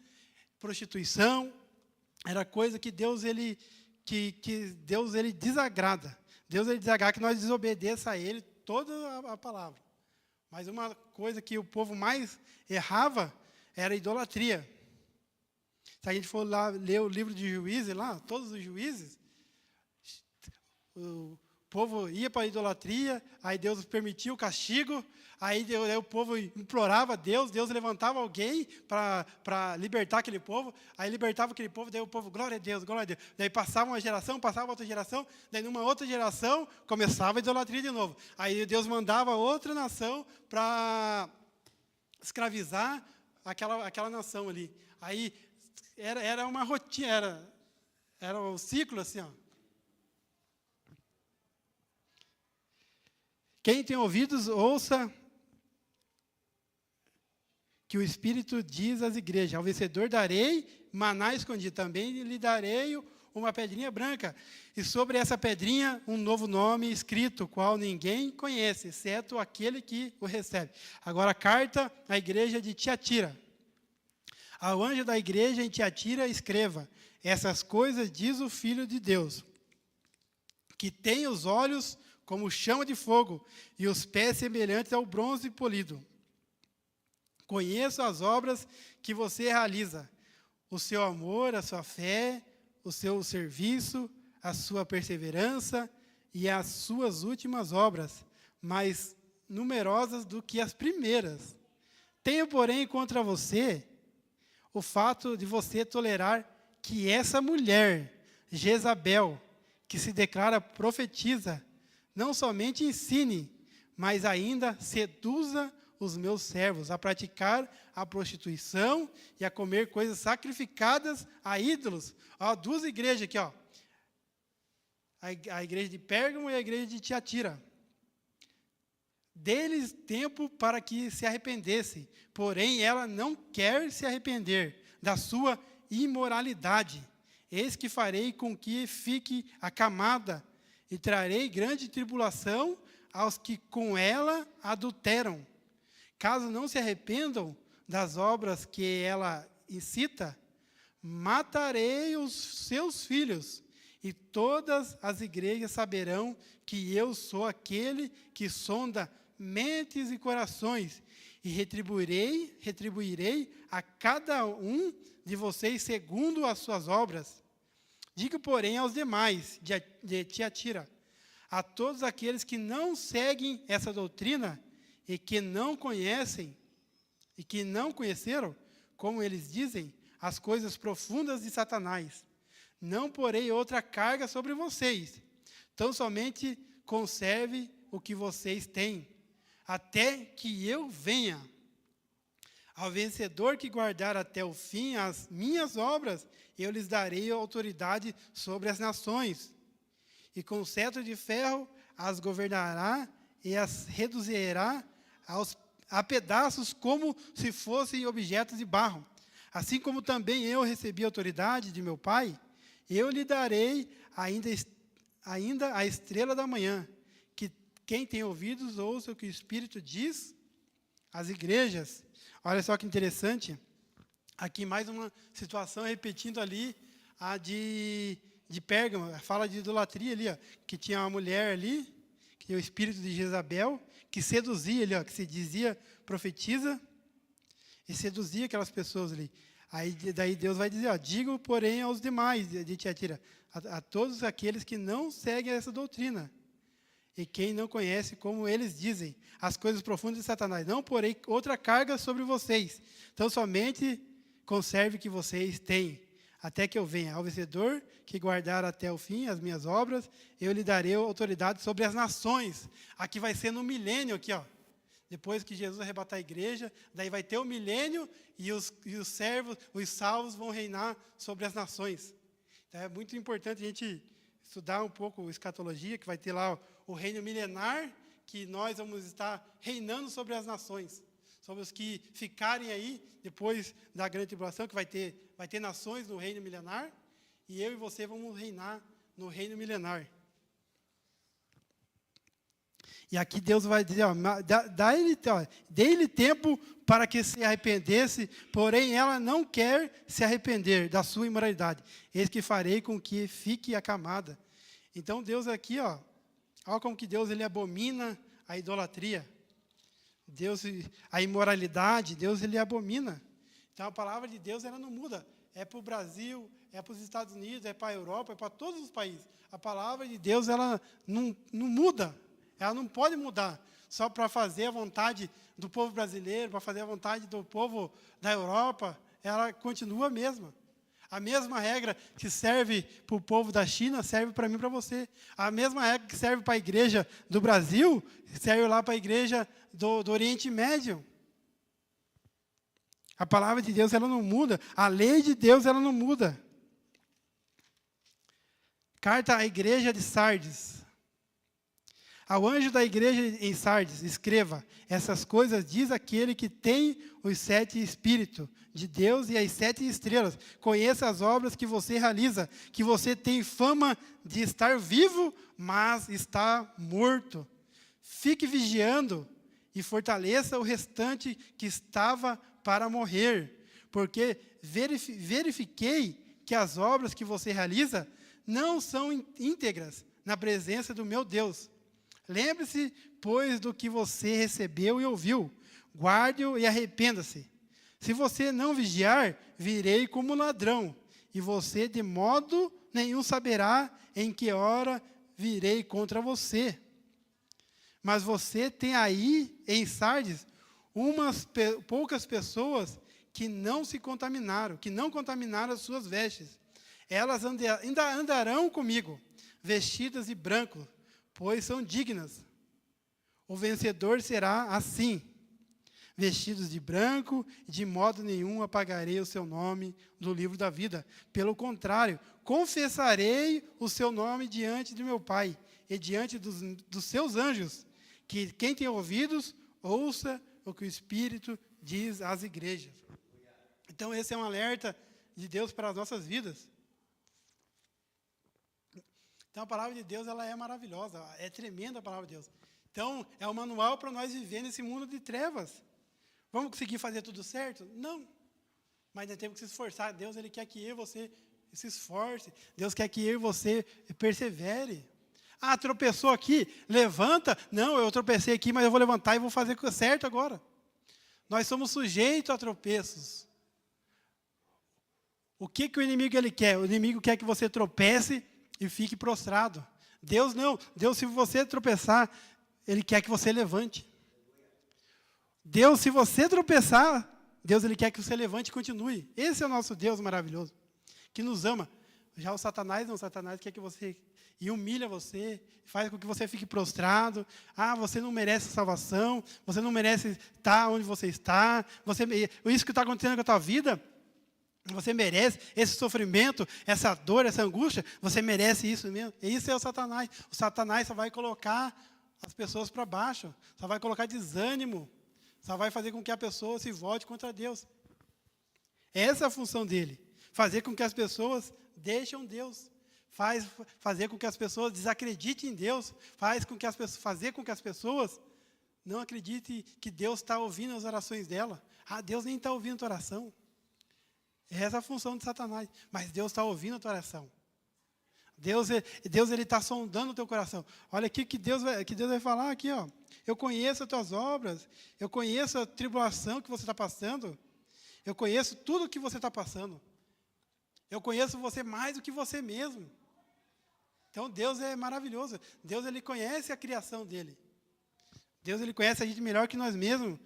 Prostituição, era coisa que Deus, ele desagrada. Deus, ele desagrada que nós desobedeça a Ele toda a palavra. Mas uma coisa que o povo mais errava era idolatria. Se a gente for lá ler o livro de Juízes, lá, todos os juízes, o povo ia para a idolatria, aí Deus permitia o castigo, aí o povo implorava a Deus, Deus levantava alguém para libertar aquele povo, aí libertava aquele povo, daí o povo, glória a Deus, glória a Deus. Daí passava uma geração, passava outra geração, daí numa outra geração começava a idolatria de novo. Aí Deus mandava outra nação para escravizar aquela nação ali. Aí era uma rotina, era um ciclo assim, ó. Quem tem ouvidos, ouça que o Espírito diz às igrejas: ao vencedor darei maná escondido, também lhe darei uma pedrinha branca, e sobre essa pedrinha um novo nome escrito, qual ninguém conhece, exceto aquele que o recebe. Agora a carta à igreja de Tiatira. Ao anjo da igreja em Tiatira escreva: essas coisas diz o Filho de Deus, que tem os olhos como chama de fogo e os pés semelhantes ao bronze polido. Conheço as obras que você realiza, o seu amor, a sua fé, o seu serviço, a sua perseverança e as suas últimas obras, mais numerosas do que as primeiras. Tenho, porém, contra você o fato de você tolerar que essa mulher, Jezabel, que se declara profetisa, não somente ensine, mas ainda seduza os meus servos a praticar a prostituição e a comer coisas sacrificadas a ídolos. Ó, duas igrejas aqui, ó. A igreja de Pérgamo e a igreja de Tiatira. Dê-lhes tempo para que se arrependessem, porém ela não quer se arrepender da sua imoralidade. Eis que farei com que fique acamada e trarei grande tribulação aos que com ela adulteram. Caso não se arrependam das obras que ela incita, matarei os seus filhos, e todas as igrejas saberão que eu sou aquele que sonda mentes e corações, e retribuirei a cada um de vocês segundo as suas obras. Digo, porém, aos demais de Tiatira, a todos aqueles que não seguem essa doutrina e que não conhecem, e que não conheceram, como eles dizem, as coisas profundas de Satanás, não porei outra carga sobre vocês, tão somente conserve o que vocês têm, até que eu venha. Ao vencedor que guardar até o fim as minhas obras, eu lhes darei autoridade sobre as nações, e com cetro de ferro as governará e as reduzirá a pedaços como se fossem objetos de barro. Assim como também eu recebi autoridade de meu Pai, eu lhe darei ainda a estrela da manhã. Que quem tem ouvidos ouça o que o Espírito diz às igrejas. Olha só que interessante. Aqui mais uma situação repetindo ali a de Pérgamo. Fala de idolatria ali, ó, que tinha uma mulher ali, que é o espírito de Jezabel, que seduzia ali, ó, que se dizia profetiza, e seduzia aquelas pessoas ali. Aí daí Deus vai dizer, ó, digo, porém, aos demais de Tiatira, a todos aqueles que não seguem essa doutrina, e quem não conhece, como eles dizem, as coisas profundas de Satanás, não porei outra carga sobre vocês, então somente conserve o que vocês têm, até que eu venha. Ao vencedor que guardar até o fim as minhas obras, eu lhe darei autoridade sobre as nações. Aqui vai ser no milênio, aqui, ó. Depois que Jesus arrebatar a igreja, daí vai ter o milênio e os servos, os salvos vão reinar sobre as nações. Então, é muito importante a gente estudar um pouco escatologia, que vai ter lá o reino milenar, que nós vamos estar reinando sobre as nações. Sobre os que ficarem aí, depois da grande tribulação, que vai ter nações no reino milenar, e eu e você vamos reinar no reino milenar. E aqui Deus vai dizer, dê-lhe tempo para que se arrependesse, porém ela não quer se arrepender da sua imoralidade. Eis que farei com que fique acamada. Então Deus aqui, olha como que Deus ele abomina a idolatria. Deus, a imoralidade, Deus ele abomina. Então, a palavra de Deus, ela não muda. É para o Brasil, é para os Estados Unidos, é para a Europa, é para todos os países. A palavra de Deus, ela não muda. Ela não pode mudar só para fazer a vontade do povo brasileiro, para fazer a vontade do povo da Europa. Ela continua a mesma. A mesma regra que serve para o povo da China serve para mim e para você. A mesma regra que serve para a igreja do Brasil serve lá para a igreja do Oriente Médio. A palavra de Deus, ela não muda. A lei de Deus, ela não muda. Carta à igreja de Sardes. Ao anjo da igreja em Sardes, escreva: essas coisas diz aquele que tem os 7 Espíritos de Deus e as 7 estrelas. Conheça as obras que você realiza, que você tem fama de estar vivo, mas está morto. Fique vigiando e fortaleça o restante que estava para morrer, porque verifiquei que as obras que você realiza não são íntegras na presença do meu Deus. Lembre-se, pois, do que você recebeu e ouviu. Guarde-o e arrependa-se. Se você não vigiar, virei como ladrão, e você de modo nenhum saberá em que hora virei contra você. Mas você tem aí, em Sardes, poucas pessoas que não se contaminaram, que não contaminaram as suas vestes. Elas ainda andarão comigo, vestidas de branco, pois são dignas. O vencedor será assim, vestidos de branco, de modo nenhum apagarei o seu nome do livro da vida. Pelo contrário, confessarei o seu nome diante de meu Pai e diante dos seus anjos, que quem tem ouvidos, ouça o que o Espírito diz às igrejas. Então, esse é um alerta de Deus para as nossas vidas. Então, a palavra de Deus, ela é maravilhosa, é tremenda a palavra de Deus. Então, é um manual para nós viver nesse mundo de trevas. Vamos conseguir fazer tudo certo? Não. Mas nós temos que se esforçar. Deus, ele quer que eu e você se esforce. Deus quer que eu e você persevere. Ah, tropeçou aqui, levanta. Não, eu tropecei aqui, mas eu vou levantar e vou fazer certo agora. Nós somos sujeitos a tropeços. O que o inimigo ele quer? O inimigo quer que você tropece e fique prostrado. Deus não. Deus, se você tropeçar, ele quer que você levante. Deus, se você tropeçar, Deus, ele quer que você levante e continue. Esse é o nosso Deus maravilhoso, que nos ama. Já o Satanás não. O Satanás quer que você e humilha você, faz com que você fique prostrado. Ah, você não merece salvação, você não merece estar onde você está. Isso que está acontecendo com a tua vida, você merece esse sofrimento, essa dor, essa angústia, você merece isso mesmo. E isso é o Satanás. O Satanás só vai colocar as pessoas para baixo, só vai colocar desânimo, só vai fazer com que a pessoa se volte contra Deus. Essa é a função dele, fazer com que as pessoas deixem Deus, fazer com que as pessoas desacreditem em Deus, fazer com que as pessoas não acreditem que Deus está ouvindo as orações dela. Ah, Deus nem está ouvindo a tua oração. Essa é a função de Satanás, mas Deus está ouvindo a tua oração. Deus ele está sondando o teu coração. Olha aqui que Deus vai falar aqui, ó. Eu conheço as tuas obras, eu conheço a tribulação que você está passando, eu conheço tudo o que você está passando. Eu conheço você mais do que você mesmo. Então, Deus é maravilhoso. Deus, ele conhece a criação dele. Deus, ele conhece a gente melhor que nós mesmos.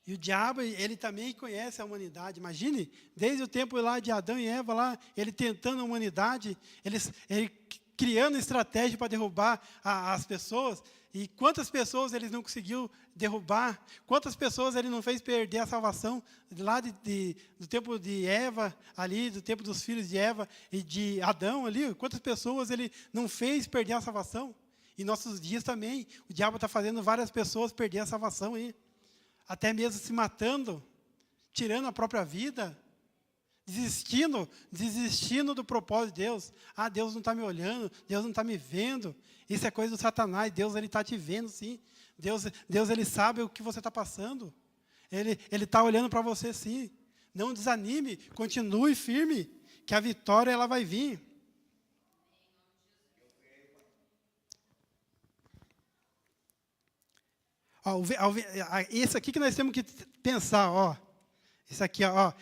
E o diabo, ele também conhece a humanidade. Imagine, desde o tempo lá de Adão e Eva, lá, ele tentando a humanidade, ele criando estratégia para derrubar as pessoas. E quantas pessoas ele não conseguiu derrubar? Quantas pessoas ele não fez perder a salvação lá do tempo de Eva, ali, do tempo dos filhos de Eva e de Adão ali? Quantas pessoas ele não fez perder a salvação? E nossos dias também, o diabo está fazendo várias pessoas perder a salvação aí. Até mesmo se matando, tirando a própria vida, desistindo do propósito de Deus. Ah, Deus não está me olhando, Deus não está me vendo. Isso é coisa do Satanás. Deus, ele está te vendo, sim. Deus, ele sabe o que você está passando. Ele está olhando para você, sim. Não desanime, continue firme, que a vitória ela vai vir. Ó, isso aqui que nós temos que pensar, ó. Isso aqui, ó.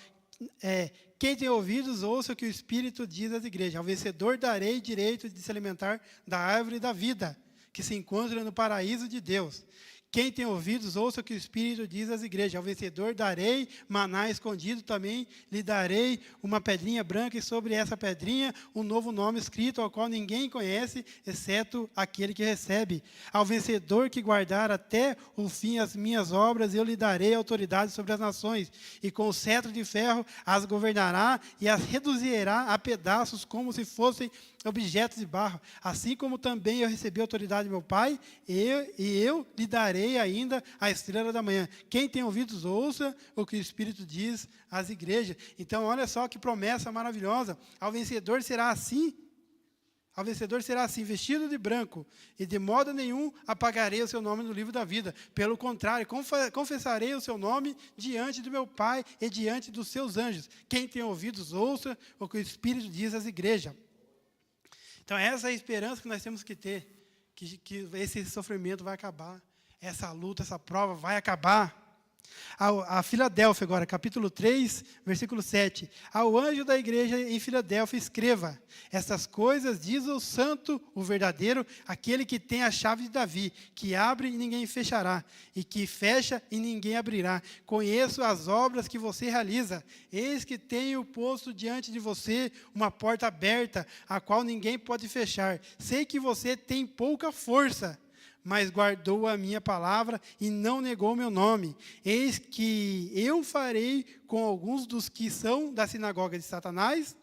Quem tem ouvidos, ouça o que o Espírito diz às igrejas. Ao vencedor darei direito de se alimentar da árvore da vida, que se encontra no paraíso de Deus. Quem tem ouvidos, ouça o que o Espírito diz às igrejas. Ao vencedor darei maná escondido, também lhe darei uma pedrinha branca, e sobre essa pedrinha um novo nome escrito, ao qual ninguém conhece, exceto aquele que recebe. Ao vencedor que guardar até o fim as minhas obras, eu lhe darei autoridade sobre as nações, e com o cetro de ferro as governará e as reduzirá a pedaços como se fossem objetos de barro. Assim como também eu recebi a autoridade do meu Pai, eu lhe darei ainda a estrela da manhã. Quem tem ouvidos, ouça o que o Espírito diz às igrejas. Então, olha só que promessa maravilhosa. Ao vencedor será assim, vestido de branco, e de modo nenhum apagarei o seu nome no livro da vida. Pelo contrário, confessarei o seu nome diante do meu Pai e diante dos seus anjos. Quem tem ouvidos, ouça o que o Espírito diz às igrejas. Então, essa é a esperança que nós temos que ter, que esse sofrimento vai acabar, essa luta, essa prova vai acabar. A Filadélfia agora, capítulo 3, versículo 7. Ao anjo da igreja em Filadélfia escreva: essas coisas diz o santo, o verdadeiro, aquele que tem a chave de Davi, que abre e ninguém fechará, e que fecha e ninguém abrirá. Conheço as obras que você realiza. Eis que tenho posto diante de você uma porta aberta, a qual ninguém pode fechar. Sei que você tem pouca força, mas guardou a minha palavra e não negou meu nome. Eis que eu farei com alguns dos que são da sinagoga de Satanás,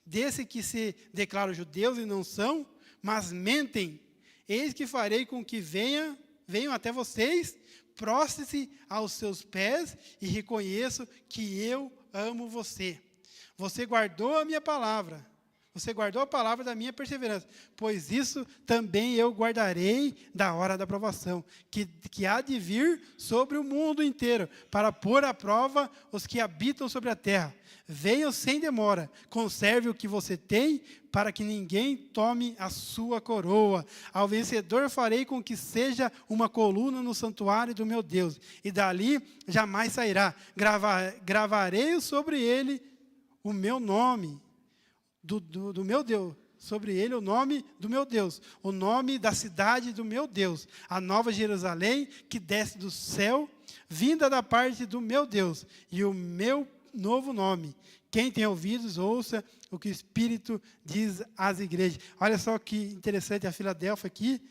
desse que se declaram judeus e não são, mas mentem. Eis que farei com que venham até vocês, prostre-se aos seus pés e reconheço que eu amo você. Você guardou a minha palavra. Você guardou a palavra da minha perseverança, pois isso também eu guardarei da hora da provação, que há de vir sobre o mundo inteiro, para pôr à prova os que habitam sobre a terra. Venham sem demora, conserve o que você tem, para que ninguém tome a sua coroa. Ao vencedor farei com que seja uma coluna no santuário do meu Deus, e dali jamais sairá. Gravarei sobre ele o meu nome, do meu Deus, sobre ele o nome do meu Deus, o nome da cidade do meu Deus, a nova Jerusalém que desce do céu, vinda da parte do meu Deus, e o meu novo nome. Quem tem ouvidos, ouça o que o Espírito diz às igrejas. Olha só que interessante a Filadélfia aqui.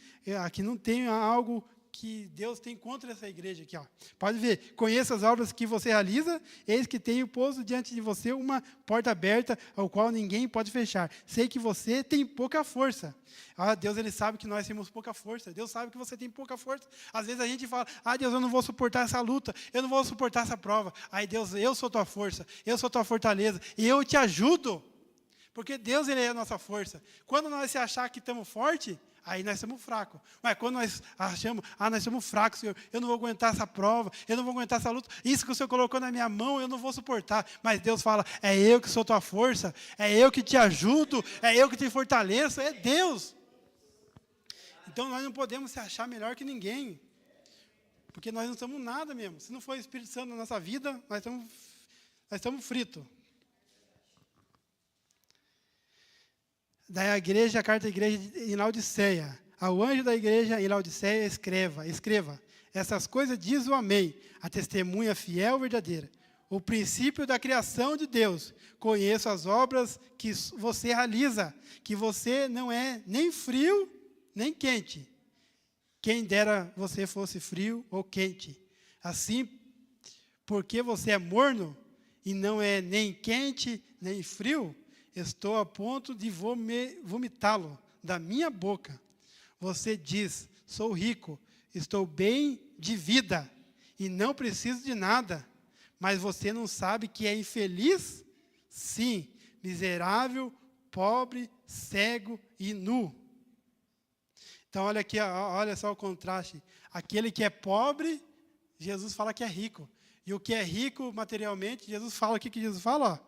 Aqui não tem algo que Deus tem contra essa igreja aqui, ó. Pode ver, conheça as obras que você realiza, eis que tenho posto diante de você uma porta aberta, ao qual ninguém pode fechar. Sei que você tem pouca força. Deus, ele sabe que nós temos pouca força. Deus sabe que você tem pouca força. Às vezes a gente fala: Deus, eu não vou suportar essa luta, eu não vou suportar essa prova. Aí Deus, eu sou tua força, eu sou tua fortaleza, e eu te ajudo. Porque Deus, ele é a nossa força. Quando nós se achar que estamos fortes, aí nós somos fracos. Mas quando nós achamos, nós somos fracos, Senhor, eu não vou aguentar essa prova, eu não vou aguentar essa luta, isso que o Senhor colocou na minha mão, eu não vou suportar. Mas Deus fala: é eu que sou tua força, é eu que te ajudo, é eu que te fortaleço, é Deus. Então nós não podemos se achar melhor que ninguém, porque nós não somos nada mesmo. Se não for o Espírito Santo na nossa vida, nós estamos fritos. Daí a carta da igreja em Laodiceia. Ao anjo da igreja em Laodiceia, escreva. Essas coisas diz o Amém, a testemunha fiel e verdadeira. O princípio da criação de Deus. Conheço as obras que você realiza, que você não é nem frio, nem quente. Quem dera você fosse frio ou quente. Assim, porque você é morno e não é nem quente, nem frio, estou a ponto de vomitá-lo da minha boca. Você diz: sou rico, estou bem de vida e não preciso de nada. Mas você não sabe que é infeliz? Sim, miserável, pobre, cego e nu. Então olha aqui, olha só o contraste. Aquele que é pobre, Jesus fala que é rico. E o que é rico materialmente, Jesus fala, o que Jesus fala?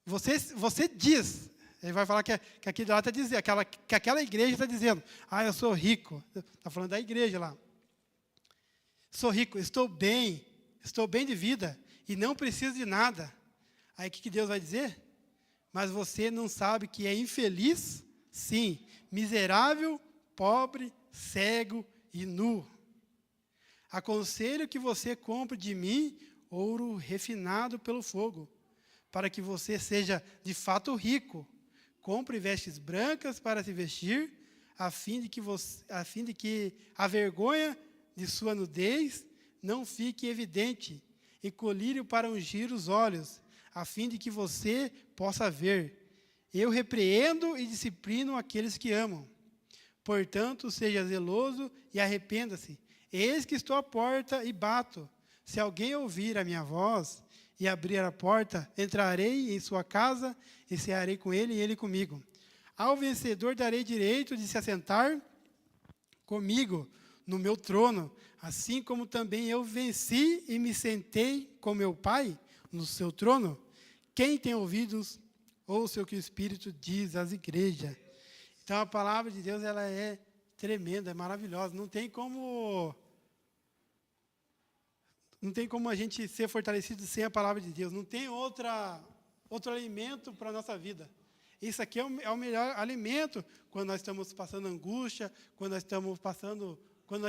Você diz, ele vai falar que aquele lá está dizendo, que aquela igreja está dizendo: eu sou rico. Está falando da igreja lá. Sou rico, estou bem, estou bem de vida e não preciso de nada. Aí o que Deus vai dizer? Mas você não sabe que é infeliz? Sim, miserável, pobre, cego e nu. Aconselho que você compre de mim ouro refinado pelo fogo, para que você seja de fato rico. Compre vestes brancas para se vestir, a fim de que a vergonha de sua nudez não fique evidente, e colírio para ungir os olhos, a fim de que você possa ver. Eu repreendo e disciplino aqueles que amam. Portanto, seja zeloso e arrependa-se. Eis que estou à porta e bato. Se alguém ouvir a minha voz e abrir a porta, entrarei em sua casa e cearei com ele e ele comigo. Ao vencedor darei direito de se assentar comigo no meu trono, assim como também eu venci e me sentei com meu Pai no seu trono. Quem tem ouvidos, ouça o que o Espírito diz às igrejas. Então, a palavra de Deus, ela é tremenda, é maravilhosa. Não tem como a gente ser fortalecido sem a palavra de Deus. Não tem outro alimento para a nossa vida. Isso aqui é o melhor alimento quando nós estamos passando angústia, quando nós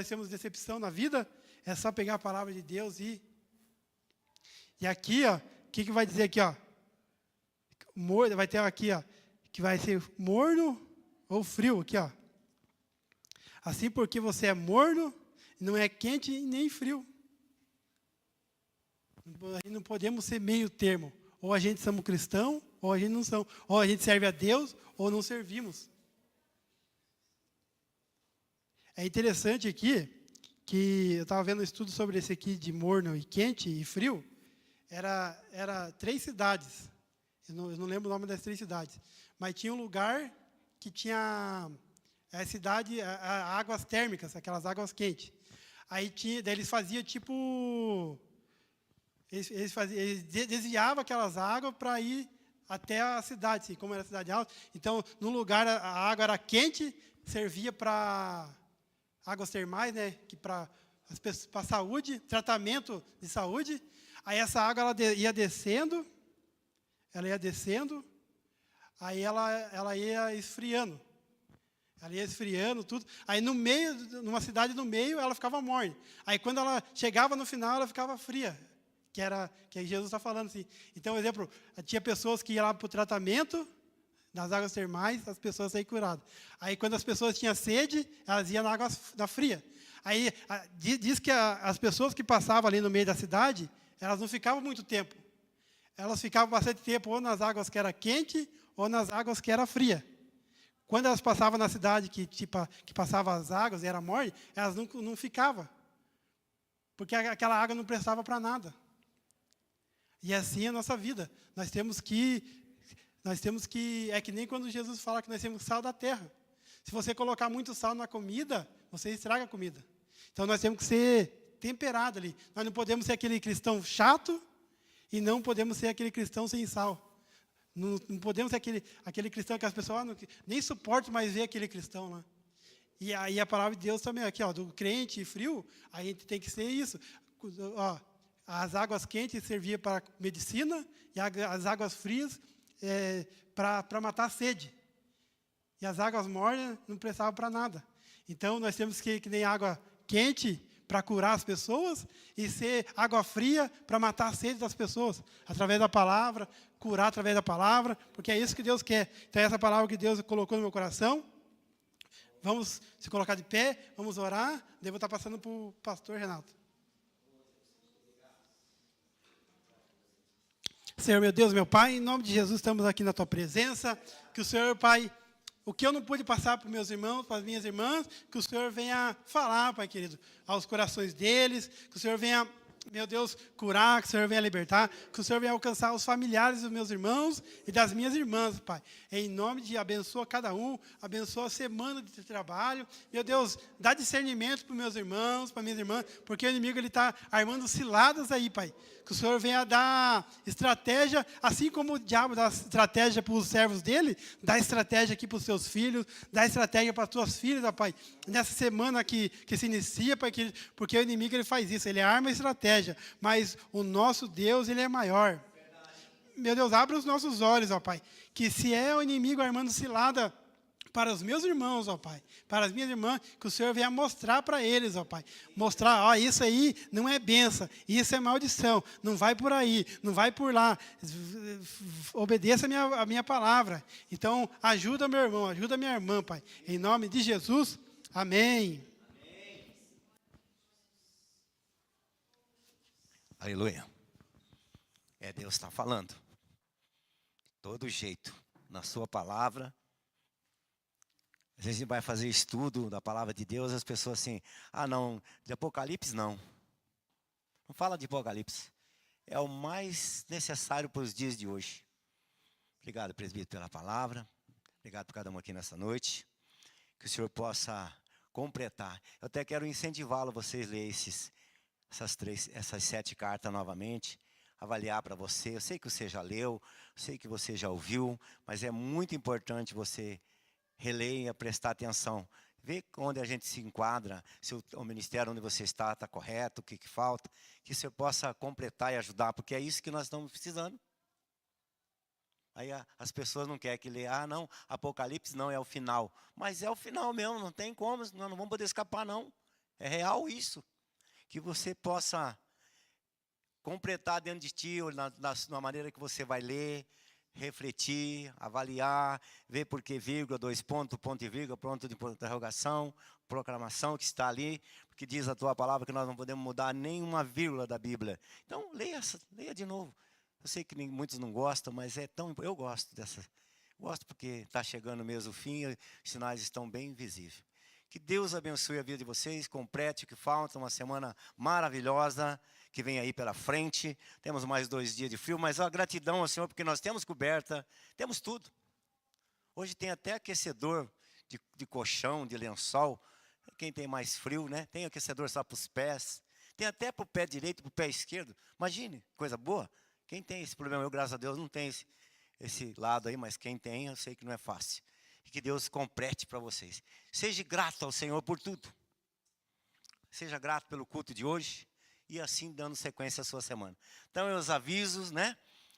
temos decepção na vida. É só pegar a palavra de Deus e aqui, ó, o que vai dizer aqui, ó? Vai ter aqui, ó, que vai ser morno ou frio, aqui, ó. Assim, porque você é morno, não é quente nem frio. Não podemos ser meio termo. Ou a gente somos cristão, ou a gente não somos. Ou a gente serve a Deus, ou não servimos. É interessante aqui, que eu estava vendo um estudo sobre esse aqui de morno e quente e frio. Era 3 cidades. Eu não lembro o nome das 3 cidades. Mas tinha um lugar que tinha águas térmicas, aquelas águas quentes. Daí eles faziam tipo... Eles desviavam aquelas águas para ir até a cidade, assim, como era a cidade alta. Então, no lugar, a água era quente, servia para águas termais, né, para saúde, tratamento de saúde. Aí essa água ia descendo, aí ela ia esfriando. Ela ia esfriando tudo. Aí no meio, numa cidade no meio, ela ficava morna. Aí quando ela chegava no final, ela ficava fria. Que Jesus está falando assim. Então, por exemplo, tinha pessoas que iam lá para o tratamento das águas termais, as pessoas saíam curadas. Aí, quando as pessoas tinham sede, elas iam na água fria. Aí, diz que as pessoas que passavam ali no meio da cidade, elas não ficavam muito tempo. Elas ficavam bastante tempo ou nas águas que era quente, ou nas águas que era fria. Quando elas passavam na cidade que passava as águas e era morne, elas não ficavam. Porque aquela água não prestava para nada. E assim é a nossa vida. Nós temos que, é que nem quando Jesus fala que nós temos sal da terra. Se você colocar muito sal na comida, você estraga a comida. Então nós temos que ser temperados ali. Nós não podemos ser aquele cristão chato e não podemos ser aquele cristão sem sal. Não podemos ser aquele cristão que as pessoas nem suportam mais ver aquele cristão lá. E aí a palavra de Deus também, aqui, ó, do crente e frio, a gente tem que ser isso. Ó, as águas quentes serviam para medicina e as águas frias para matar a sede. E as águas mornas não prestavam para nada. Então, nós temos que nem água quente para curar as pessoas e ser água fria para matar a sede das pessoas. Através da palavra, curar através da palavra, porque é isso que Deus quer. Então, essa palavra que Deus colocou no meu coração. Vamos se colocar de pé, vamos orar. Devo estar passando para o pastor Renato. Senhor, meu Deus, meu Pai, em nome de Jesus, estamos aqui na Tua presença. Que o Senhor, Pai, o que eu não pude passar para os meus irmãos, para as minhas irmãs, que o Senhor venha falar, Pai querido, aos corações deles, que o Senhor venha, meu Deus, curar, que o Senhor venha libertar, que o Senhor venha alcançar os familiares dos meus irmãos e das minhas irmãs, Pai. Em nome de abençoa cada um, abençoa a semana de trabalho. Meu Deus, dá discernimento para os meus irmãos, para minhas irmãs, porque o inimigo está armando ciladas aí, Pai. Que o Senhor venha dar estratégia, assim como o diabo dá estratégia para os servos dele, dá estratégia aqui para os seus filhos, dá estratégia para as tuas filhas, Pai. Nessa semana que se inicia, Pai, porque o inimigo ele faz isso, ele arma a estratégia. inveja, mas o nosso Deus, Ele é maior. Meu Deus, abre os nossos olhos, ó Pai, que se é o inimigo armando cilada para os meus irmãos, ó Pai, para as minhas irmãs, que o Senhor venha mostrar para eles, ó Pai, mostrar, ó, isso aí não é bênção, isso é maldição, não vai por aí, não vai por lá, obedeça a minha palavra. Então, ajuda meu irmão, ajuda minha irmã, Pai, em nome de Jesus, amém. Aleluia. Deus está falando. Todo jeito, na sua palavra. Às vezes a gente vai fazer estudo da palavra de Deus, as pessoas assim, não, de Apocalipse não. Não fala de Apocalipse. É o mais necessário para os dias de hoje. Obrigado, presbítero, pela palavra. Obrigado por cada um aqui nessa noite. Que o Senhor possa completar. Eu até quero incentivá-lo a vocês lerem essas 7 cartas novamente. Avaliar para você. Eu sei que você já leu, eu sei que você já ouviu, mas é muito importante você releia, prestar atenção, ver onde a gente se enquadra, se o ministério onde você está correto, o que falta, que você possa completar e ajudar, porque é isso que nós estamos precisando. Aí as pessoas não querem que leia, não, Apocalipse não é o final, mas é o final mesmo, não tem como, nós não vamos poder escapar não, é real isso, que você possa completar dentro de ti, na maneira que você vai ler, refletir, avaliar, ver por que vírgula, 2 pontos, ponto e vírgula, ponto de interrogação, proclamação que está ali, porque diz a tua palavra que nós não podemos mudar nenhuma vírgula da Bíblia. Então, leia de novo. Eu sei que muitos não gostam, mas eu gosto dessa. Gosto porque está chegando mesmo o fim, os sinais estão bem visíveis. Que Deus abençoe a vida de vocês, complete o que falta, uma semana maravilhosa que vem aí pela frente. Temos mais 2 dias de frio, mas a gratidão ao Senhor, porque nós temos coberta, temos tudo. Hoje tem até aquecedor de colchão, de lençol. Quem tem mais frio, né? Tem aquecedor só para os pés. Tem até para o pé direito e para o pé esquerdo. Imagine, coisa boa. Quem tem esse problema? Eu, graças a Deus, não tenho esse lado aí, mas quem tem, eu sei que não é fácil. E que Deus complete para vocês. Seja grato ao Senhor por tudo. Seja grato pelo culto de hoje. E assim dando sequência à sua semana. Então, os avisos, né?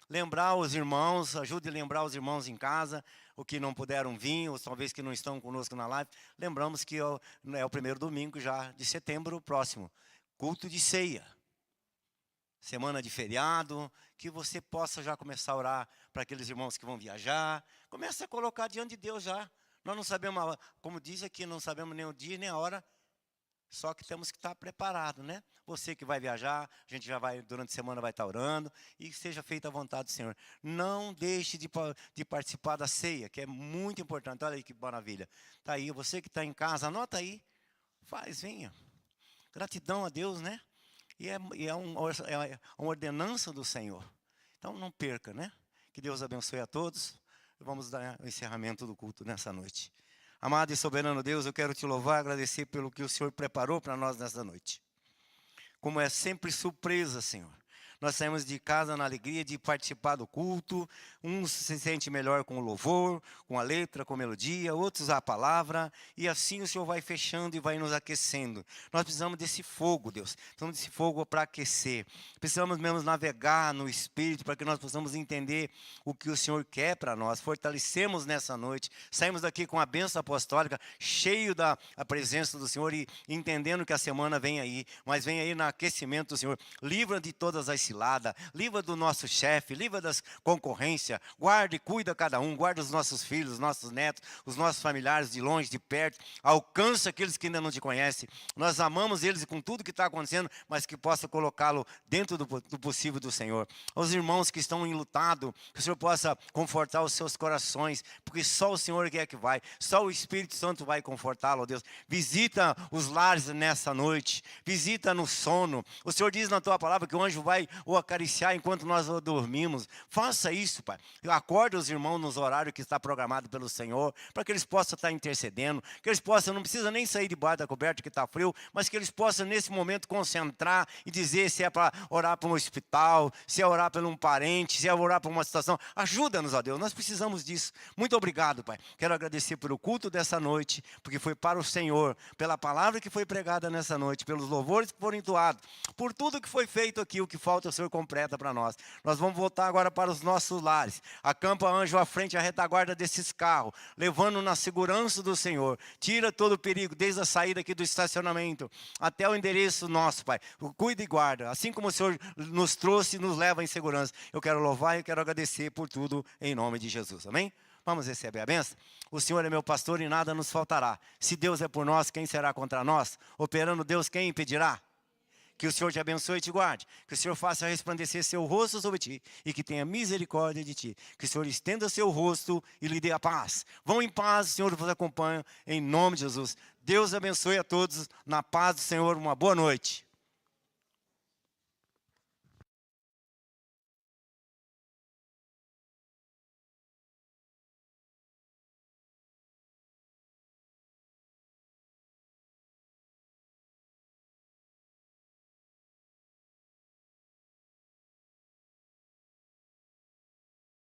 Lembrar os irmãos, ajude a lembrar os irmãos em casa, o que não puderam vir, ou talvez que não estão conosco na live. Lembramos que é o primeiro domingo já de setembro próximo. Culto de ceia. Semana de feriado, que você possa já começar a orar para aqueles irmãos que vão viajar. Comece a colocar diante de Deus já. Nós não sabemos, como diz aqui, não sabemos nem o dia nem a hora, só que temos que estar preparados, né? Você que vai viajar, a gente já vai, durante a semana vai estar orando, e seja feita a vontade do Senhor. Não deixe de participar da ceia, que é muito importante. Olha aí que maravilha. Está aí, você que está em casa, anota aí, venha. Gratidão a Deus, né? E é uma ordenança do Senhor. Então não perca, né? Que Deus abençoe a todos. Vamos dar o encerramento do culto nessa noite. Amado e soberano Deus, eu quero te louvar e agradecer pelo que o Senhor preparou para nós nessa noite. Como é sempre surpresa, Senhor. Nós saímos de casa na alegria de participar do culto. Uns se sente melhor com o louvor, com a letra, com a melodia, outros a palavra. E assim o Senhor vai fechando e vai nos aquecendo. Nós precisamos desse fogo, Deus. Precisamos desse fogo para aquecer. Precisamos mesmo navegar no Espírito para que nós possamos entender o que o Senhor quer para nós. Fortalecemos nessa noite. Saímos daqui com a bênção apostólica, cheio da presença do Senhor e entendendo que a semana vem aí. Mas vem aí no aquecimento do Senhor. Livra de todas as cilada, livra do nosso chefe, livra das concorrências, guarda e cuida cada um, guarda os nossos filhos, os nossos netos, os nossos familiares de longe, de perto, alcança aqueles que ainda não te conhecem, nós amamos eles com tudo que está acontecendo, mas que possa colocá-lo dentro do possível do Senhor. Os irmãos que estão enlutados, que o Senhor possa confortar os seus corações, porque só o Senhor é que vai, só o Espírito Santo vai confortá-lo, Deus. Visita os lares nessa noite, visita no sono. O Senhor diz na tua palavra que o anjo vai ou acariciar enquanto nós dormimos. Faça isso, Pai. Acorde os irmãos nos horários que está programado pelo Senhor, para que eles possam estar intercedendo, que eles possam, não precisa nem sair debaixo da coberta que está frio, mas que eles possam nesse momento concentrar e dizer se é para orar para um hospital, se é orar por um parente, se é orar por uma situação. Ajuda-nos, ó Deus, nós precisamos disso. Muito obrigado, Pai. Quero agradecer pelo culto dessa noite, porque foi para o Senhor, pela palavra que foi pregada nessa noite, pelos louvores que foram entoados, por tudo que foi feito aqui, o que falta o Senhor completa para nós. Nós vamos voltar agora para os nossos lares. Acampa anjo à frente, a retaguarda desses carros, levando na segurança do Senhor. Tira todo o perigo, desde a saída aqui do estacionamento até o endereço nosso, Pai. Cuida e guarda, assim como o Senhor nos trouxe e nos leva em segurança. Eu quero louvar e quero agradecer por tudo, em nome de Jesus, amém? Vamos receber a bênção? O Senhor é meu pastor e nada nos faltará. Se Deus é por nós, quem será contra nós? Operando Deus, quem impedirá? Que o Senhor te abençoe e te guarde. Que o Senhor faça resplandecer seu rosto sobre ti e que tenha misericórdia de ti. Que o Senhor estenda seu rosto e lhe dê a paz. Vão em paz, o Senhor vos acompanha, em nome de Jesus. Deus abençoe a todos, na paz do Senhor, uma boa noite.